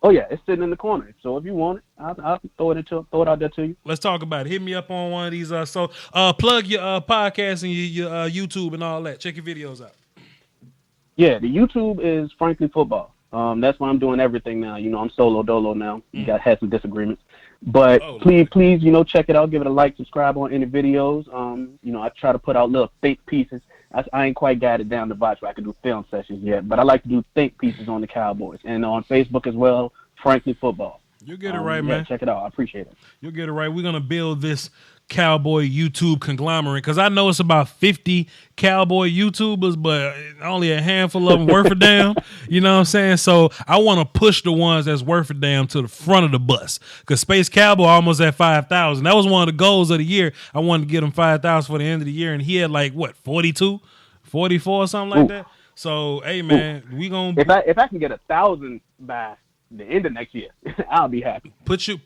Oh yeah, it's sitting in the corner. So if you want it, I'll throw it out there to you. Let's talk about it. Hit me up on one of these. Plug your podcast and your YouTube and all that. Check your videos out. Yeah, the YouTube is Frankly Football. That's why I'm doing everything now. You know, I'm solo dolo now. You got to have some disagreements, but please, you know, check it out. Give it a like, subscribe on any videos. You know, I try to put out little think pieces. I ain't quite got it down to Voch where I can do film sessions yet, but I like to do think pieces on the Cowboys and on Facebook as well. Frankly Football. You'll get it right, man. Check it out. I appreciate it. You'll get it right. We're going to build this Cowboy YouTube conglomerate because I know it's about 50 Cowboy YouTubers, but only a handful of them worth a damn. You know what I'm saying? So I want to push the ones that's worth a damn to the front of the bus because Space Cowboy almost at 5,000. That was one of the goals of the year. I wanted to get him 5,000 for the end of the year, and he had like, what, 42, 44, something like that? So, hey, man, we going to... If I can get 1,000 by the end of next year, I'll be happy. Put you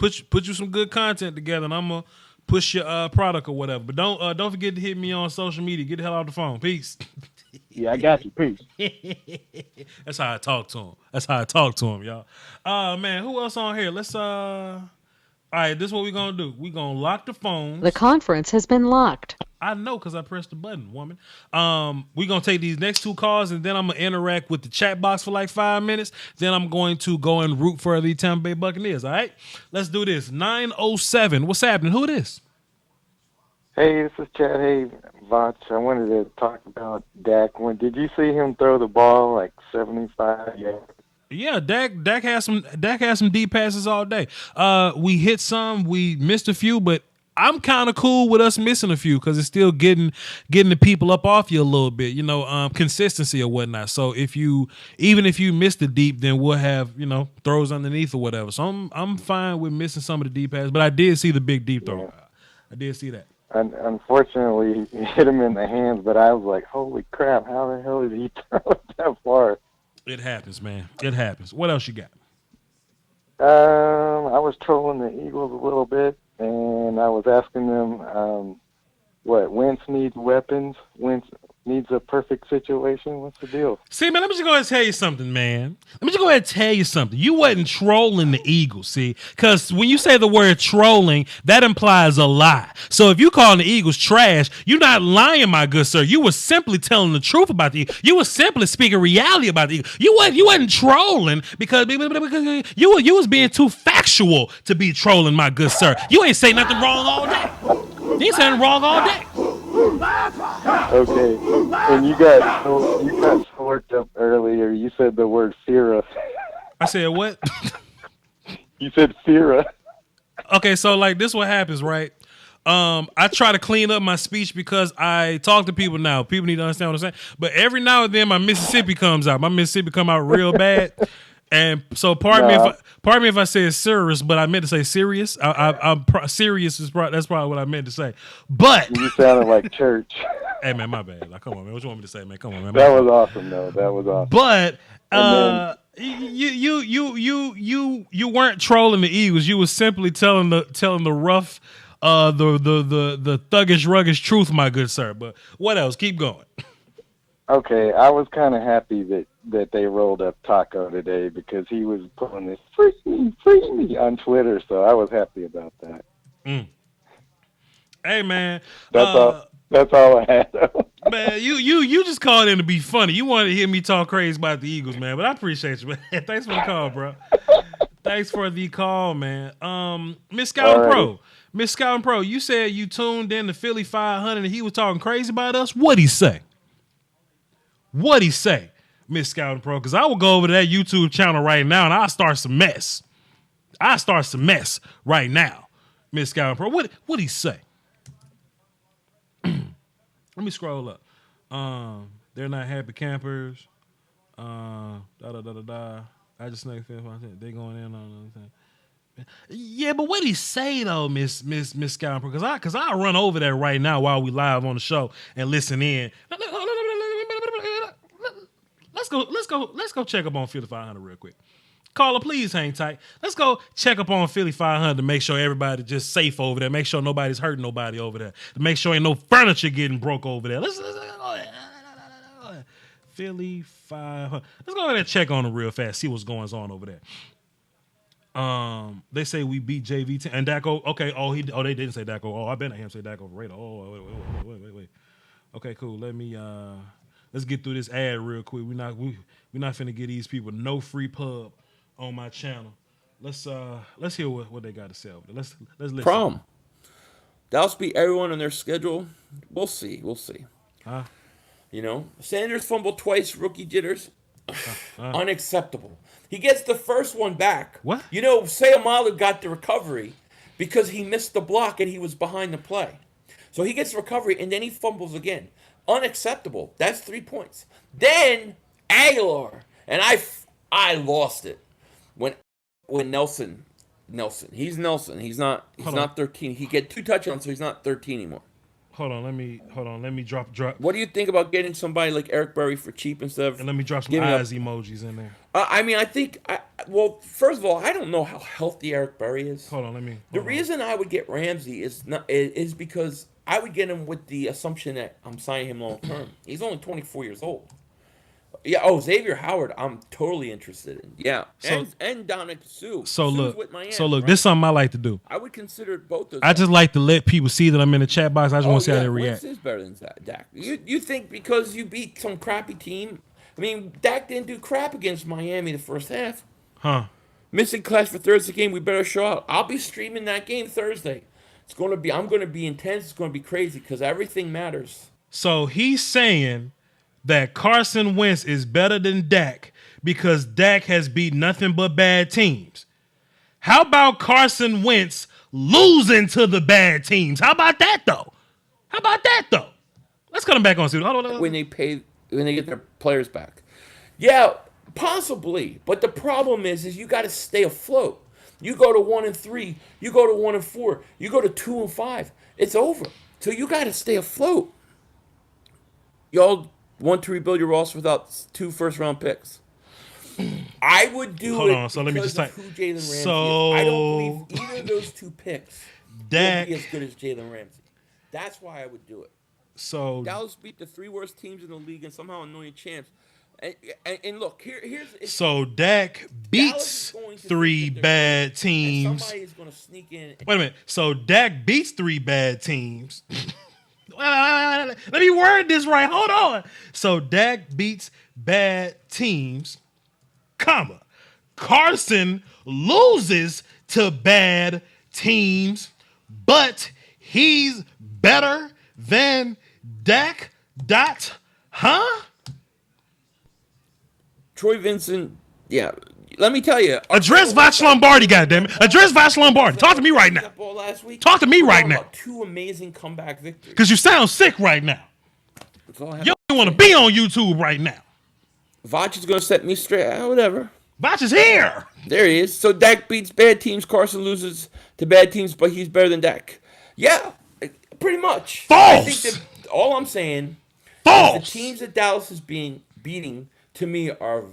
some good content together, and I'm gonna push your product or whatever. But don't forget to hit me on social media. Get the hell off the phone. Peace. Yeah, I got you. Peace. That's how I talk to him, y'all. Man, who else on here? Let's All right, this is what we're gonna do. We're gonna lock the phones. The conference has been locked. I know because I pressed the button, woman. We're going to take these next 2 calls, and then I'm going to interact with the chat box for like 5 minutes. Then I'm going to go and root for the Tampa Bay Buccaneers, all right? Let's do this. 907. What's happening? Who this? Hey, this is Chad. Hey, Voch. I wanted to talk about Dak. Did you see him throw the ball like 75 yards? Yeah, Dak has some deep passes all day. We hit some, we missed a few, but I'm kind of cool with us missing a few because it's still getting the people up off you a little bit, consistency or whatnot. So even if you miss the deep, then we'll have throws underneath or whatever. So I'm fine with missing some of the deep passes, but I did see the big deep throw. Yeah. I did see that. Unfortunately, he hit him in the hands, but I was like, holy crap, how the hell did he throw it that far? It happens, man. It happens. What else you got? I was trolling the Eagles a little bit, and I was asking them, Wentz needs weapons? Wentz needs a perfect situation? What's the deal? See, man, let me just go ahead and tell you something, man. Let me just go ahead and tell you something. You wasn't trolling the Eagles, see? Because when you say the word trolling, that implies a lie. So if you calling the Eagles trash, you're not lying, my good sir. You were simply telling the truth about the Eagles. You were simply speaking reality about the Eagles. You wasn't trolling because you was being too factual to be trolling, my good sir. You ain't say nothing wrong all day. You ain't saying wrong all day. Okay, and you got so worked up earlier. You said the word Fira. I said what? You said Fira. Okay, so like this what happens, right? I try to clean up my speech because I talk to people now. People need to understand what I'm saying. But every now and then my Mississippi comes out. My Mississippi come out real bad. And so pardon me if I said serious, but I meant to say serious. I'm serious is that's probably what I meant to say. But you sounded like church. Hey man, my bad. Like, come on, man. What you want me to say, man? Come on, man. That was awesome, though. That was awesome. But you weren't trolling the Eagles. You were simply telling the rough, the thuggish, ruggish truth, my good sir. But what else? Keep going. Okay, I was kind of happy that they rolled up Taco today because he was putting this free me on Twitter, so I was happy about that. Hey man, that's all I had. Man, you just called in to be funny. You wanted to hear me talk crazy about the Eagles, man. But I appreciate you, man. Thanks for the call, bro. Thanks for the call, man. Miss Scouting Pro, you said you tuned in to Philly 500 and he was talking crazy about us. What'd he say? Miss Scouting Pro? Because I will go over to that YouTube channel right now and I'll start some mess. Right now, Miss Scouting Pro. What'd he say? Let me scroll up. They're not happy campers. I just snake they going in on anything. Yeah, but what did he say though, Miss Scouting Pro? Because I run over there right now while we live on the show and listen in. Let's go check up on Philly 500 real quick. Caller, please hang tight. Let's go check up on Philly 500 to make sure everybody just safe over there. Make sure nobody's hurting nobody over there. To make sure ain't no furniture getting broke over there. Let's go ahead. Philly 500. Let's go ahead and check on them real fast. See what's going on over there. They say we beat JV and Daco. Okay. They didn't say Daco. Oh, I bet I him say Daco for radar. Oh, wait. Okay, cool. Let's get through this ad real quick. We're not finna get these people no free pub on my channel. Let's hear what they got to say over there. Let's listen. Prom. Dallas beat everyone on their schedule. We'll see. Huh? Sanders fumbled twice. Rookie jitters. Unacceptable. He gets the first one back. What? You know, Sayamalu got the recovery because he missed the block and he was behind the play. So he gets the recovery and then he fumbles again. Unacceptable. That's 3 points. Then Aguilar, and I lost it when Nelson. He's Nelson. He's not 13. He get 2 touchdowns, so he's not 13 anymore. Hold on. Let me drop. What do you think about getting somebody like Eric Berry for cheap instead of? And let me drop some eyes emojis in there. I mean, I think. Well, first of all, I don't know how healthy Eric Berry is. Hold on. The reason I would get Ramsey is because I would get him with the assumption that I'm signing him long term. He's only 24 years old. Yeah. Oh, Xavier Howard, I'm totally interested in. Yeah. And Dominic Sue. So Sue's look. with Miami, This is something I like to do. I would consider both those. I just like to let people see that I'm in the chat box. I just want to see how they react. Wentz is better than Dak. You think because you beat some crappy team? I mean, Dak didn't do crap against Miami the first half. Huh? Missing class for Thursday game. We better show out. I'll be streaming that game Thursday. I'm going to be intense. It's going to be crazy because everything matters. So he's saying that Carson Wentz is better than Dak because Dak has beat nothing but bad teams. How about Carson Wentz losing to the bad teams? How about that though? Let's cut him back on. When they get their players back. Yeah, possibly. But the problem is you got to stay afloat. You go to 1-3, you go to 1-4, you go to 2-5. It's over. So you got to stay afloat. Y'all want to rebuild your roster without 2 first-round picks? I would do Hold it on, so let me just type. who Jalen Ramsey is. So I don't believe either of those 2 picks Dak will be as good as Jalen Ramsey. That's why I would do it. So Dallas beat the 3 worst teams in the league and somehow annoying champs. And look, here's so Dak beats 3 bad teams. Somebody's going to sneak in. Wait a minute. So Dak beats 3 bad teams. Let me word this right. Hold on. So Dak beats bad teams, comma. Carson loses to bad teams, but he's better than Dak. Huh? Troy Vincent, yeah. Let me tell you. Address Voch Lombardi, goddammit. Address Voch Lombardi. Talk to me right now. Talk to me right now. 2 amazing comeback victories. Because you sound sick right now. You don't want to be on YouTube right now. Voch is going to set me straight. Whatever. Voch is here. There he is. So Dak beats bad teams. Carson loses to bad teams, but he's better than Dak. Yeah, pretty much. False. I think that all I'm saying False. is the teams that Dallas is beating to me are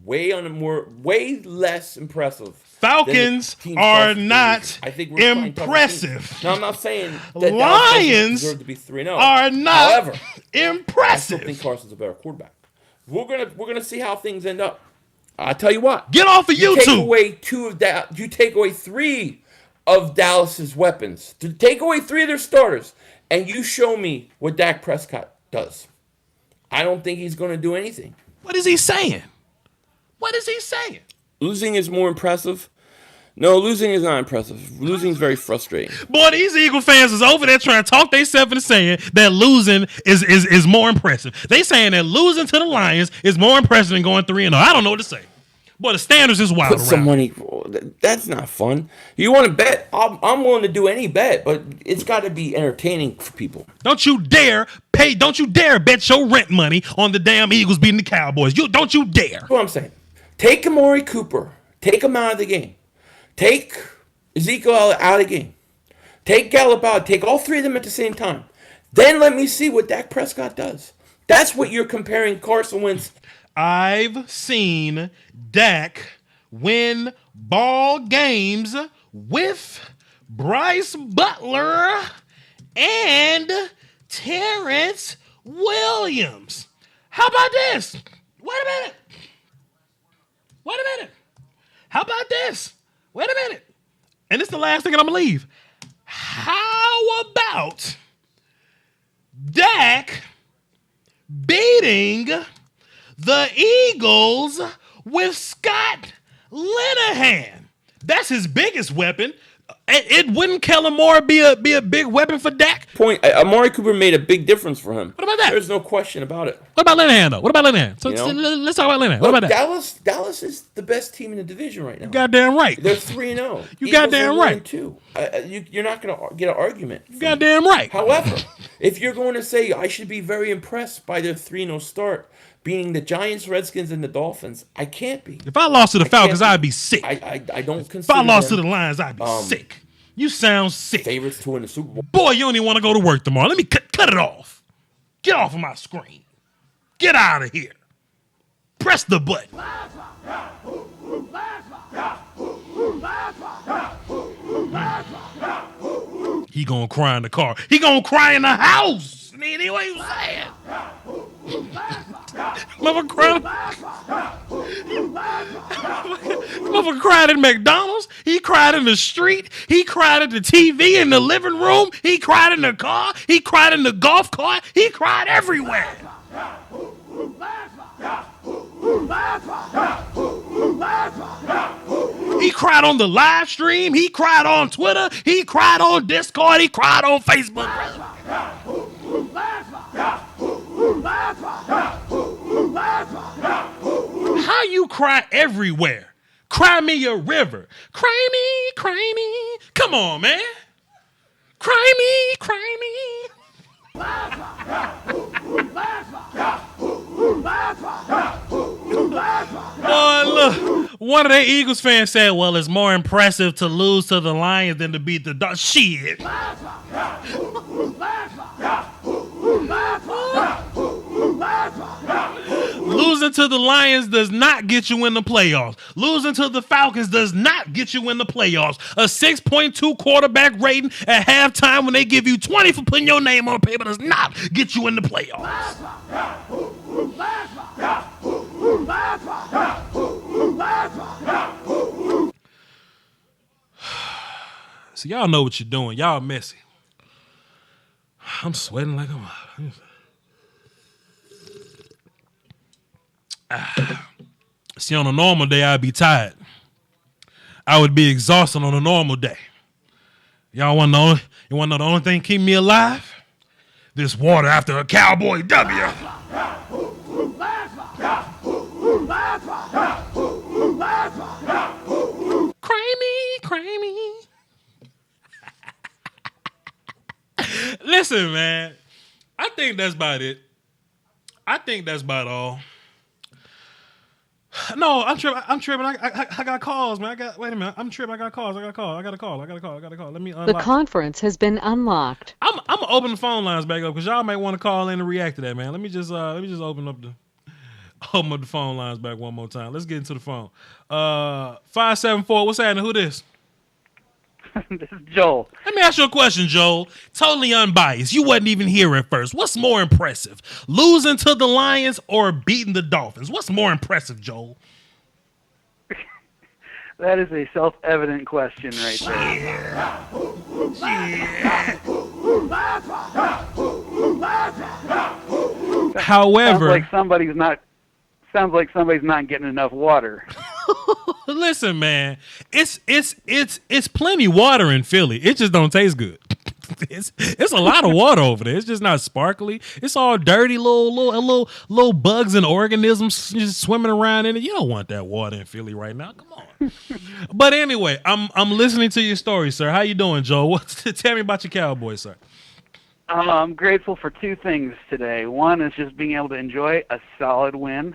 way less impressive. Falcons are not impressive. No, I'm not saying that Lions deserve to be 3-0. are not However, impressive. I still think Carson's a better quarterback. We're gonna see how things end up. I'll tell you what. Get off of YouTube. You take away 3 of Dallas's weapons. To take away 3 of their starters, and you show me what Dak Prescott does. I don't think he's going to do anything. What is he saying? Losing is more impressive. No, losing is not impressive. Losing is very frustrating. Boy, these Eagle fans is over there trying to talk themselves into saying that losing is more impressive. They saying that losing to the Lions is more impressive than going 3-0. I don't know what to say. Boy, the standards is wild. Put some money. That's not fun. You want to bet? I'm willing to do any bet, but it's got to be entertaining for people. Don't you dare bet your rent money on the damn Eagles beating the Cowboys. Don't you dare. That's what I'm saying. Take Amari Cooper. Take him out of the game. Take Ezekiel out of the game. Take Gallup out. Take all 3 of them at the same time. Then let me see what Dak Prescott does. That's what you're comparing Carson Wentz. I've seen Dak win ball games with Bryce Butler and Terrence Williams. How about this? Wait a minute. How about this? Wait a minute. And this is the last thing, and I'm going to leave. How about Dak beating the Eagles with Scott Linehan? That's his biggest weapon. Wouldn't Kellen Moore be a big weapon for Dak? Amari Cooper made a big difference for him. What about that? There's no question about it. What about Linehan, though? So let's talk about Linehan. What about that? Dallas is the best team in the division right now. You goddamn right. They're 3-0. You goddamn right. 1-2. You're not going to get an argument. You goddamn right. However, if you're going to say I should be very impressed by their 3-0 start, being the Giants, Redskins, and the Dolphins, I can't be. If I lost to the Falcons, I'd be sick. I don't consider. If I lost to the Lions, I'd be sick. You sound sick. Favorites to win the Super Bowl. Boy, you don't even want to go to work tomorrow. Let me cut it off. Get off of my screen. Get out of here. Press the button. He gonna cry in the car. He gonna cry in the house. Anyway, what you saying? Motherfucker cried at McDonald's. He cried in the street. He cried at the TV in the living room. He cried in the car. He cried in the golf cart. He cried everywhere. He cried on the live stream. He cried on Twitter. He cried on Discord. He cried on Facebook. How you cry everywhere? Cry me a river. Cry me. Come on, man. Cry me. Boy, look. One of the Eagles fans said, well, it's more impressive to lose to the Lions than to beat the Dolphins. Shit. Losing to the Lions does not get you in the playoffs. Losing to the Falcons does not get you in the playoffs. A 6.2 quarterback rating at halftime when they give you 20 for putting your name on paper does not get you in the playoffs. So y'all know what you're doing. Y'all messy. I'm sweating like See, on a normal day, I'd be tired. I would be exhausted on a normal day. Y'all want to know? You want to know the only thing keep me alive? This water after a Cowboy W. Cry me. Listen, man. I think that's about it. I think that's about all. No, I'm tripping. I got calls, man. Wait a minute. I'm tripping. I got calls. I got a call. Let me unlock. The conference has been unlocked. I'm gonna open the phone lines back up because y'all might want to call in and react to that, man. Let me just open up the phone lines back one more time. Let's get into the phone. 574. What's happening? Who this? This is Joel. Let me ask you a question, Joel. Totally unbiased. You wasn't even here at first. What's more impressive, losing to the Lions or beating the Dolphins? What's more impressive, Joel? That is a self-evident question right there. Yeah. However, sounds like somebody's not getting enough water. Listen, man, it's plenty water in Philly. It just don't taste good. It's a lot of water over there. It's just not sparkly. It's all dirty, little bugs and organisms just swimming around in it. You don't want that water in Philly right now. Come on. But anyway, I'm listening to your story, sir. How you doing, Joe? Tell me about your Cowboys, sir. I'm grateful for two things today. One is just being able to enjoy a solid win.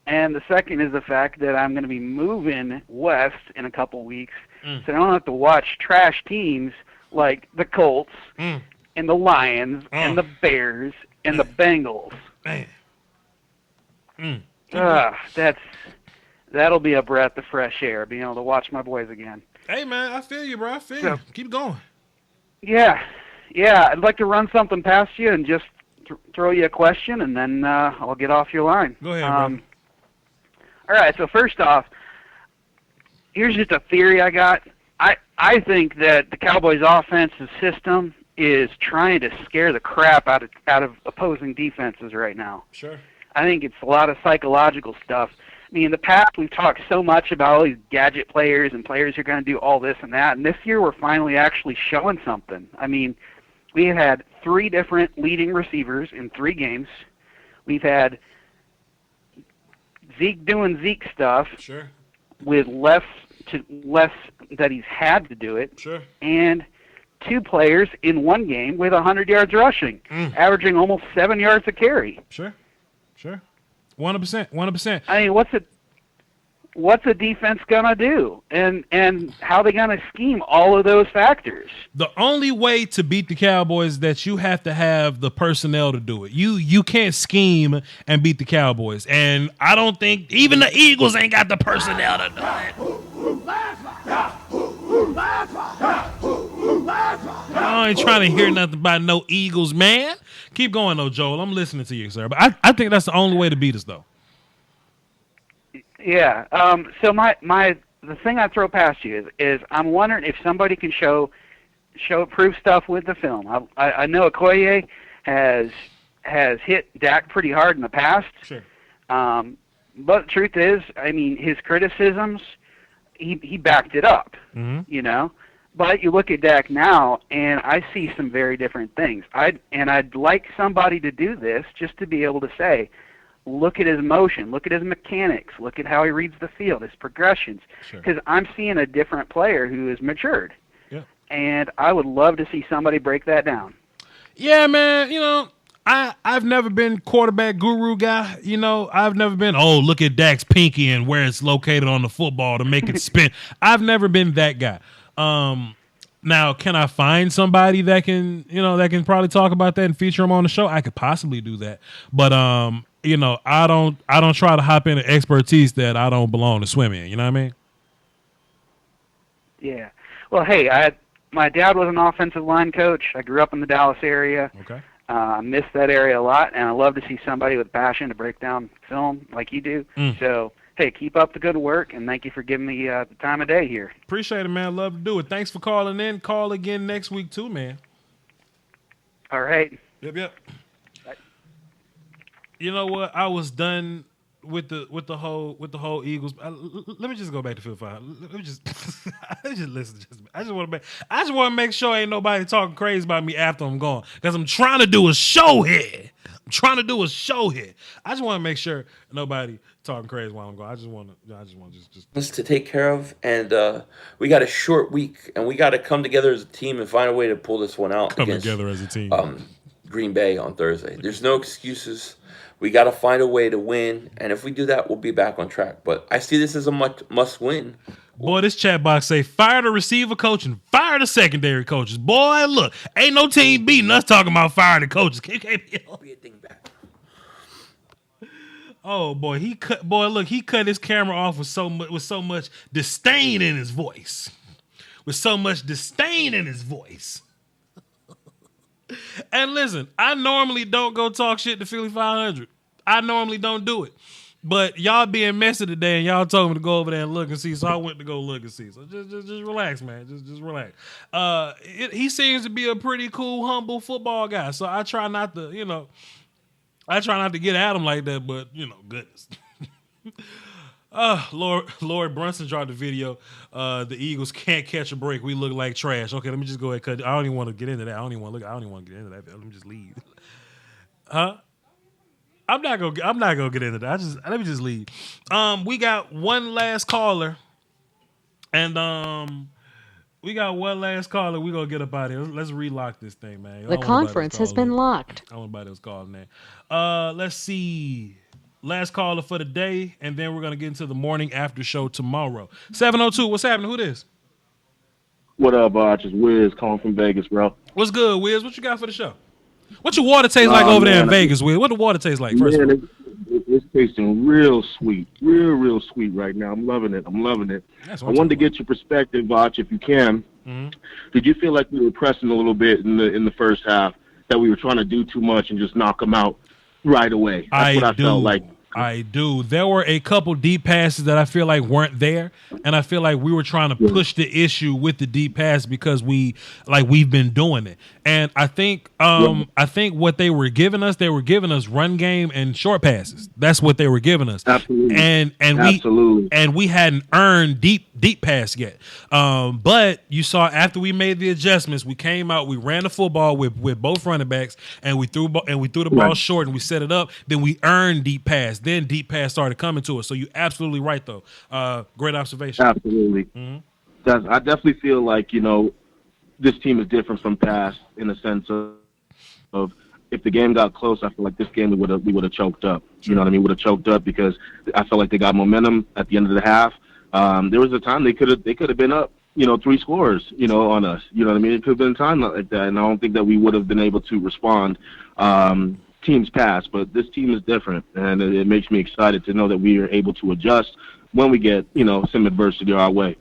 And the second is the fact that I'm going to be moving west in a couple weeks, so I don't have to watch trash teams like the Colts and the Lions and the Bears and the Bengals. That'll be a breath of fresh air, being able to watch my boys again. Hey, man, I feel you, bro. I feel you. Keep going. Yeah. I'd like to run something past you and just throw you a question, and then I'll get off your line. Go ahead, bro. All right, so first off, here's just a theory I got. I think that the Cowboys' offensive system is trying to scare the crap out of opposing defenses right now. Sure. I think it's a lot of psychological stuff I mean, in the past, we've talked so much about all these gadget players and players who are going to do all this and that, and this year we're finally actually showing something. I mean, we have had 3 different leading receivers in 3 games. We've had Zeke doing Zeke stuff with less that he's had to do it, and 2 players in 1 game with 100 yards rushing, averaging almost 7 yards a carry. Sure. 100%. I mean, what's a defense gonna do, and how they gonna scheme all of those factors? The only way to beat the Cowboys is that you have to have the personnel to do it. You can't scheme and beat the Cowboys, and I don't think even the Eagles ain't got the personnel to do it. I ain't trying to hear nothing about no Eagles, man. Keep going though, Joel. I'm listening to you, sir. But I think that's the only way to beat us, though. Yeah. So the thing I throw past you is I'm wondering if somebody can show proof stuff with the film. I know Okoye has hit Dak pretty hard in the past. Sure. But the truth is, I mean, his criticisms, he backed it up. You know. But you look at Dak now, and I see some very different things. I'd like somebody to do this just to be able to say, look at his motion, look at his mechanics, look at how he reads the field, his progressions. Because I'm seeing a different player who has matured. Yeah. And I would love to see somebody break that down. Yeah, man. You know, I've never been quarterback guru guy. You know, I've never been, look at Dak's pinky and where it's located on the football to make it spin. I've never been that guy. Now, can I find somebody that can probably talk about that and feature them on the show? I could possibly do that, but you know, I don't try to hop into expertise that I don't belong to swim in. You know what I mean? Yeah. Well, hey, my dad was an offensive line coach. I grew up in the Dallas area. Okay. I miss that area a lot, and I love to see somebody with passion to break down film like you do. So, hey, keep up the good work, and thank you for giving me the time of day here. Appreciate it, man. Love to do it. Thanks for calling in. Call again next week too, man. All right. Yep. Bye. You know what? I was done with the whole Eagles. Let me just go back to Phil 5. Let me just listen. I just want to make sure ain't nobody talking crazy about me after I'm gone, because I'm trying to do a show here. I just want to make sure nobody talking crazy while I'm gone. I just want to take care of, and we got a short week, and we got to come together as a team and find a way to pull this one out. Together as a team. Green Bay on Thursday. There's no excuses. We got to find a way to win, and if we do that, we'll be back on track. But I see this as a must win. Boy, this chat box say fire the receiver coach and fire the secondary coaches. Boy, look, ain't no team beating us talking about firing the coaches. Be a thing back. Oh boy, he cut his camera off with so much disdain in his voice. And listen, I normally don't go talk shit to Philly 500. I normally don't do it. But y'all being messy today, and y'all told me to go over there and look and see, so I went to go look and see. So just relax, man. Just relax. He seems to be a pretty cool, humble football guy. So I try not to, get at him like that. But goodness. Lord Brunson dropped a video. The Eagles can't catch a break. We look like trash. Okay, let me just go ahead and cut. I don't even want to get into that. I don't even want to get into that. Let me just leave. Huh? I'm not gonna get into that. Let me just leave. We got one last caller, and we gonna get up out of here. Let's relock this thing, man. The conference has been locked. I don't know anybody was calling that. Let's see. Last caller for the day, and then we're gonna get into the morning after show tomorrow. 702. What's happening? Who this? What up, Just Wiz calling from Vegas, bro. What's good, Wiz? What you got for the show? What your water taste like over there in Vegas, Wiz? What the water taste like? First of all, it's tasting real sweet, real sweet right now. I'm loving it. I wanted to get your perspective, Voch, if you can. Mm-hmm. Did you feel like we were pressing a little bit in the first half, that we were trying to do too much and just knock them out right away? That's what I felt like. I do. There were a couple deep passes that I feel like weren't there, and I feel like we were trying to push the issue with the deep pass because we've been doing it. And I think what they were giving us run game and short passes. That's what they were giving us. Absolutely. And we hadn't earned deep pass yet. But you saw after we made the adjustments, we came out, we ran the football with both running backs, and we threw the ball short and we set it up. Then we earned deep pass. Then deep pass started coming to us. So you're absolutely right, though. Great observation. Absolutely. I definitely feel like, this team is different from past in the sense of if the game got close, I feel like this game we would have choked up. You know what I mean? Would have choked up because I felt like they got momentum at the end of the half. There was a time they could have been up, 3 scores, on us. You know what I mean? It could have been a time like that, and I don't think that we would have been able to respond. Teams pass, but this team is different, and it makes me excited to know that we are able to adjust when we get, some adversity our way.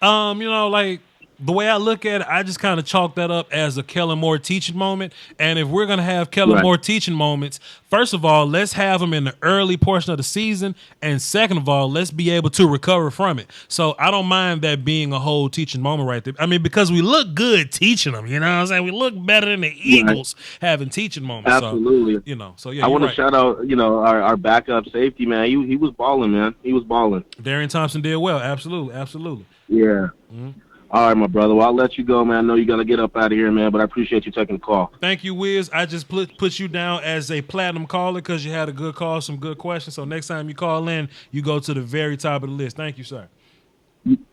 Like the way I look at it, I just kind of chalk that up as a Kellen Moore teaching moment. And if we're going to have Kellen Moore teaching moments, first of all, let's have them in the early portion of the season. And second of all, let's be able to recover from it. So I don't mind that being a whole teaching moment right there. I mean, because we look good teaching them, you know what I'm saying? We look better than the Eagles having teaching moments. Absolutely. So yeah, I want to shout out, our backup safety, man. He was balling, man. He was balling. Darian Thompson did well. Absolutely. Yeah. Mm-hmm. All right, my brother. Well, I'll let you go, man. I know you got to get up out of here, man, but I appreciate you taking the call. Thank you, Wiz. I just put you down as a platinum caller because you had a good call, some good questions. So next time you call in, you go to the very top of the list. Thank you, sir.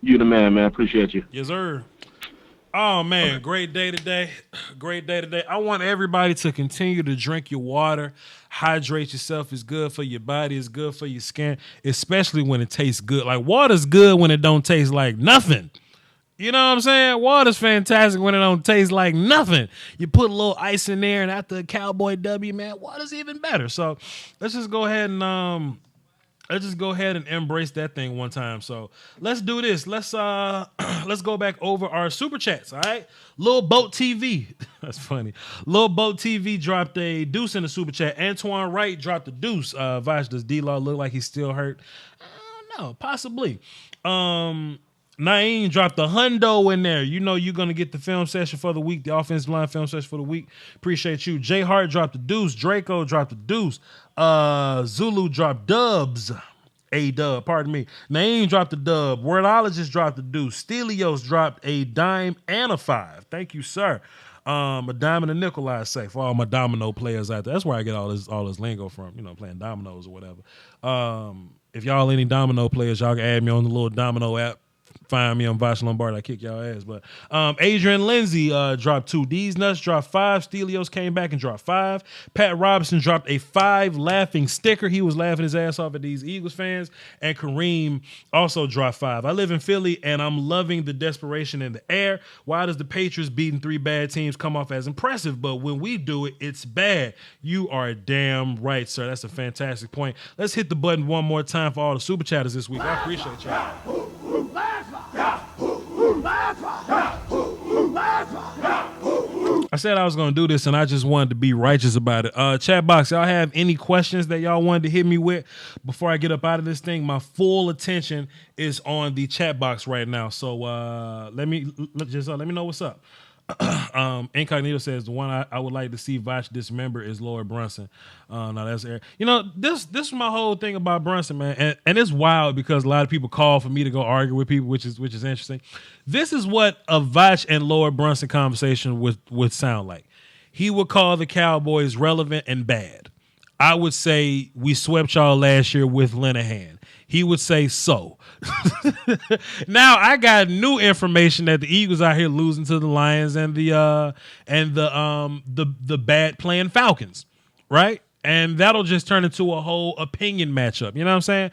You the man, man. Appreciate you. Yes, sir. Oh, man. Great day today. I want everybody to continue to drink your water. Hydrate yourself. It's good for your body. It's good for your skin, especially when it tastes good. Like, water's good when it don't taste like nothing. You know what I'm saying? Water's fantastic when it don't taste like nothing. You put a little ice in there, and after a Cowboy W, man, water's even better. So let's just go ahead and embrace that thing one time. So let's do this. Let's go back over our super chats. All right, Lil Boat TV. That's funny. Lil Boat TV dropped a deuce in the super chat. Antoine Wright dropped a deuce. Voch, does D-Law look like he's still hurt? I don't know, possibly. Naeem dropped a hundo in there. You know you're going to get the film session for the week, the offensive line film session for the week. Appreciate you. Jay Hart dropped the deuce. Draco dropped the deuce. Zulu dropped dubs. A dub, pardon me. Naeem dropped the dub. Wordologist dropped the deuce. Stelios dropped a dime and a 5. Thank you, sir. A dime and a nickel, I say, for all my domino players out there. That's where I get all this lingo from, playing dominoes or whatever. If y'all any domino players, y'all can add me on the little domino app. Find me on Voch Lombardi. I kick y'all ass. But Adrian Lindsay dropped 2. D's Nuts dropped 5. Stelios came back and dropped 5. Pat Robinson dropped a 5 laughing sticker. He was laughing his ass off at these Eagles fans. And Kareem also dropped 5. I live in Philly, and I'm loving the desperation in the air. Why does the Patriots beating 3 bad teams come off as impressive? But when we do it, it's bad. You are damn right, sir. That's a fantastic point. Let's hit the button one more time for all the super chatters this week. I appreciate y'all. I said I was going to do this, and I just wanted to be righteous about it. Chat box, y'all have any questions that y'all wanted to hit me with before I get up out of this thing? My full attention is on the chat box right now. So let me know what's up. Incognito says the one I would like to see Voch dismember is Lord Brunson. No, that's Eric. This is my whole thing about Brunson, man, and it's wild because a lot of people call for me to go argue with people, which is interesting. This is what a Voch and Lord Brunson conversation would sound like. He would call the Cowboys relevant and bad. I would say we swept y'all last year with Linehan. He would say so. Now I got new information that the Eagles out here losing to the Lions and the bad playing Falcons, right? And that'll just turn into a whole opinion matchup. You know what I'm saying?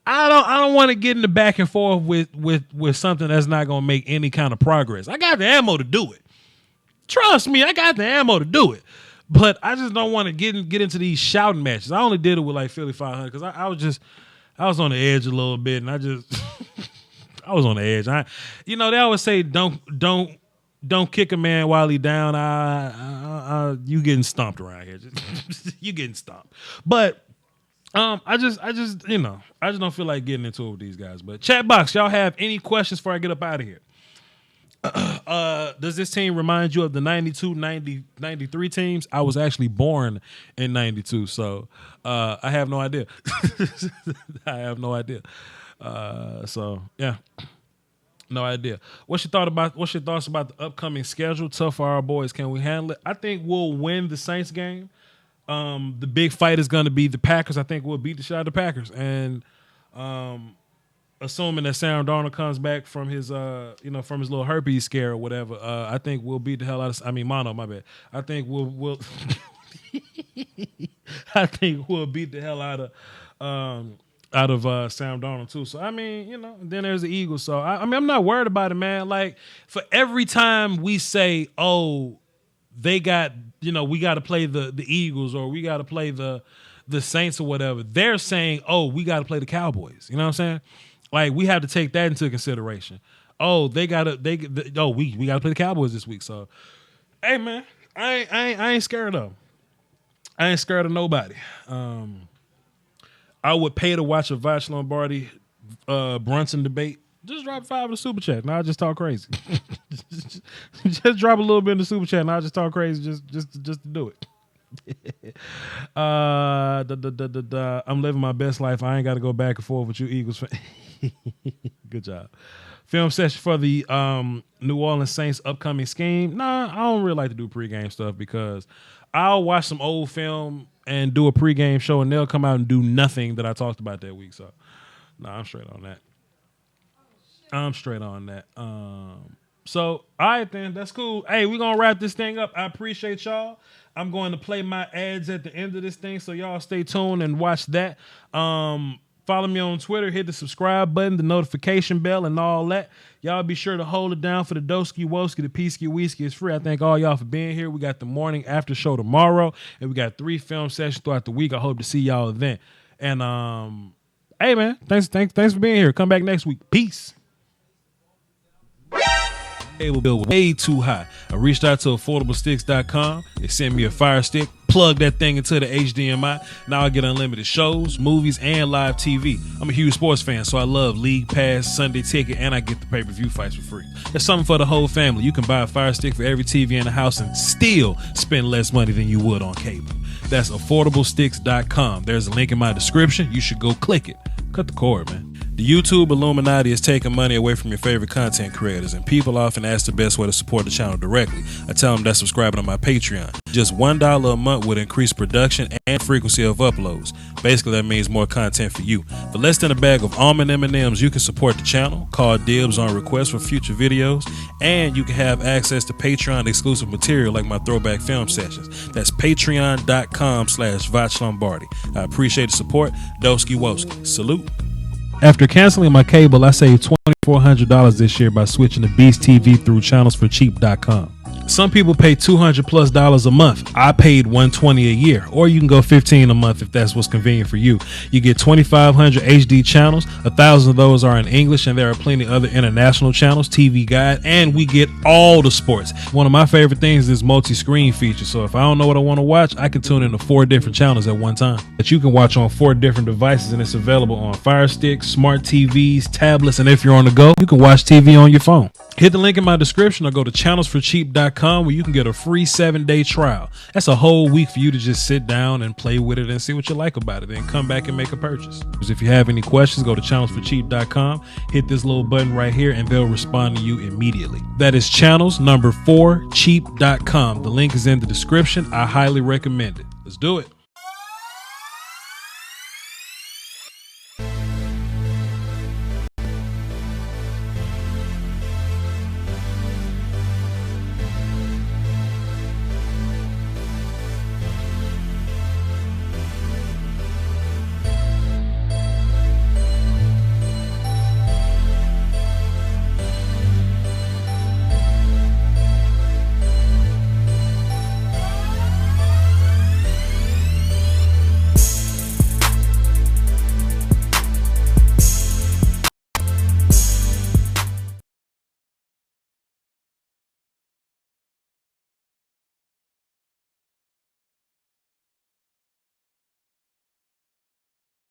I don't want to get in the back and forth with something that's not going to make any kind of progress. I got the ammo to do it. Trust me, I got the ammo to do it. But I just don't want to get into these shouting matches. I only did it with like Philly 500 because I was on the edge a little bit, and I was on the edge. They always say don't kick a man while he down. You getting stomped around here. You getting stomped. But I just don't feel like getting into it with these guys. But chat box, y'all have any questions before I get up out of here? Does this team remind you of the 92, 90, 93 teams? I was actually born in 92, so I have no idea. I have no idea. So yeah, no idea. What's your thoughts about the upcoming schedule? Tough for our boys. Can we handle it? I think we'll win the Saints game. The big fight is going to be the Packers. I think we'll beat the shit out of the Packers, and assuming that Sam Darnold comes back from his from his little herpes scare or whatever, I think we'll beat the hell out of. I mean, mono, my bad. I think we'll I think we'll beat the hell out of Sam Darnold too. So I mean, then there's the Eagles. So I mean, I'm not worried about it, man. Like for every time we say, oh, they got, we got to play the Eagles or we got to play the Saints or whatever, they're saying, oh, we got to play the Cowboys. You know what I'm saying? Like we have to take that into consideration. Oh, we got to play the Cowboys this week. So, hey man, I ain't scared of them. I ain't scared of nobody. I would pay to watch a Voch Lombardi Brunson debate. Just drop $5 in the super chat. Now I just talk crazy. just drop a little bit in the super chat. Now I just talk crazy just to do it. I'm living my best life. I ain't got to go back and forth with you Eagles fans. Good job. Film session for the New Orleans Saints upcoming scheme. Nah, I don't really like to do pregame stuff because I'll watch some old film and do a pregame show and they'll come out and do nothing that I talked about that week. So, I'm straight on that. So, all right, then. That's cool. Hey, we're going to wrap this thing up. I appreciate y'all. I'm going to play my ads at the end of this thing, so y'all stay tuned and watch that. Follow me on Twitter. Hit the subscribe button, the notification bell, and all that. Y'all be sure to hold it down for the Doski Woski. The Peasky Whiskey is free. I thank all y'all for being here. We got the morning after show tomorrow, and we got 3 film sessions throughout the week. I hope to see y'all then. And, hey, man, thanks for being here. Come back next week. Peace. They will build way too high. I reached out to affordablesticks.com. They sent me a Fire Stick, plug that thing into the HDMI. Now I get unlimited shows, movies, and live TV. I'm a huge sports fan, so I love League Pass, Sunday Ticket, and I get the pay-per-view fights for free. There's something for the whole family. You can buy a Fire Stick for every TV in the house and still spend less money than you would on cable. That's affordablesticks.com. There's a link in my description. You should go click it. Cut the cord, man. The YouTube Illuminati is taking money away from your favorite content creators, and people often ask the best way to support the channel directly. I tell them that's subscribing to my Patreon. Just $1 a month would increase production and frequency of uploads. Basically, that means more content for you. For less than a bag of almond M&Ms, you can support the channel, call dibs on requests for future videos, and you can have access to Patreon exclusive material like my throwback film sessions. That's patreon.com/Voch Lombardi. I appreciate the support. Doski Woski. Salute. After canceling my cable, I saved $2,400 this year by switching to Beast TV through channelsforcheap.com. Some people pay $200+ a month. I paid $120 a year, or you can go $15 a month if that's what's convenient for you. You get 2,500 HD channels. 1,000 of those are in English, and there are plenty other international channels, TV Guide, and we get all the sports. One of my favorite things is multi-screen feature. So if I don't know what I want to watch, I can tune into 4 different channels at one time that you can watch on 4 different devices, and it's available on Fire Stick, smart TVs, tablets, and if you're on the go, you can watch TV on your phone. Hit the link in my description or go to channelsforcheap.com where you can get a free 7-day trial. That's a whole week for you to just sit down and play with it and see what you like about it, then come back and make a purchase. If you have any questions, go to channelsforcheap.com, hit this little button right here, and they'll respond to you immediately. That is channels4cheap.com. The link is in the description. I highly recommend it. Let's do it.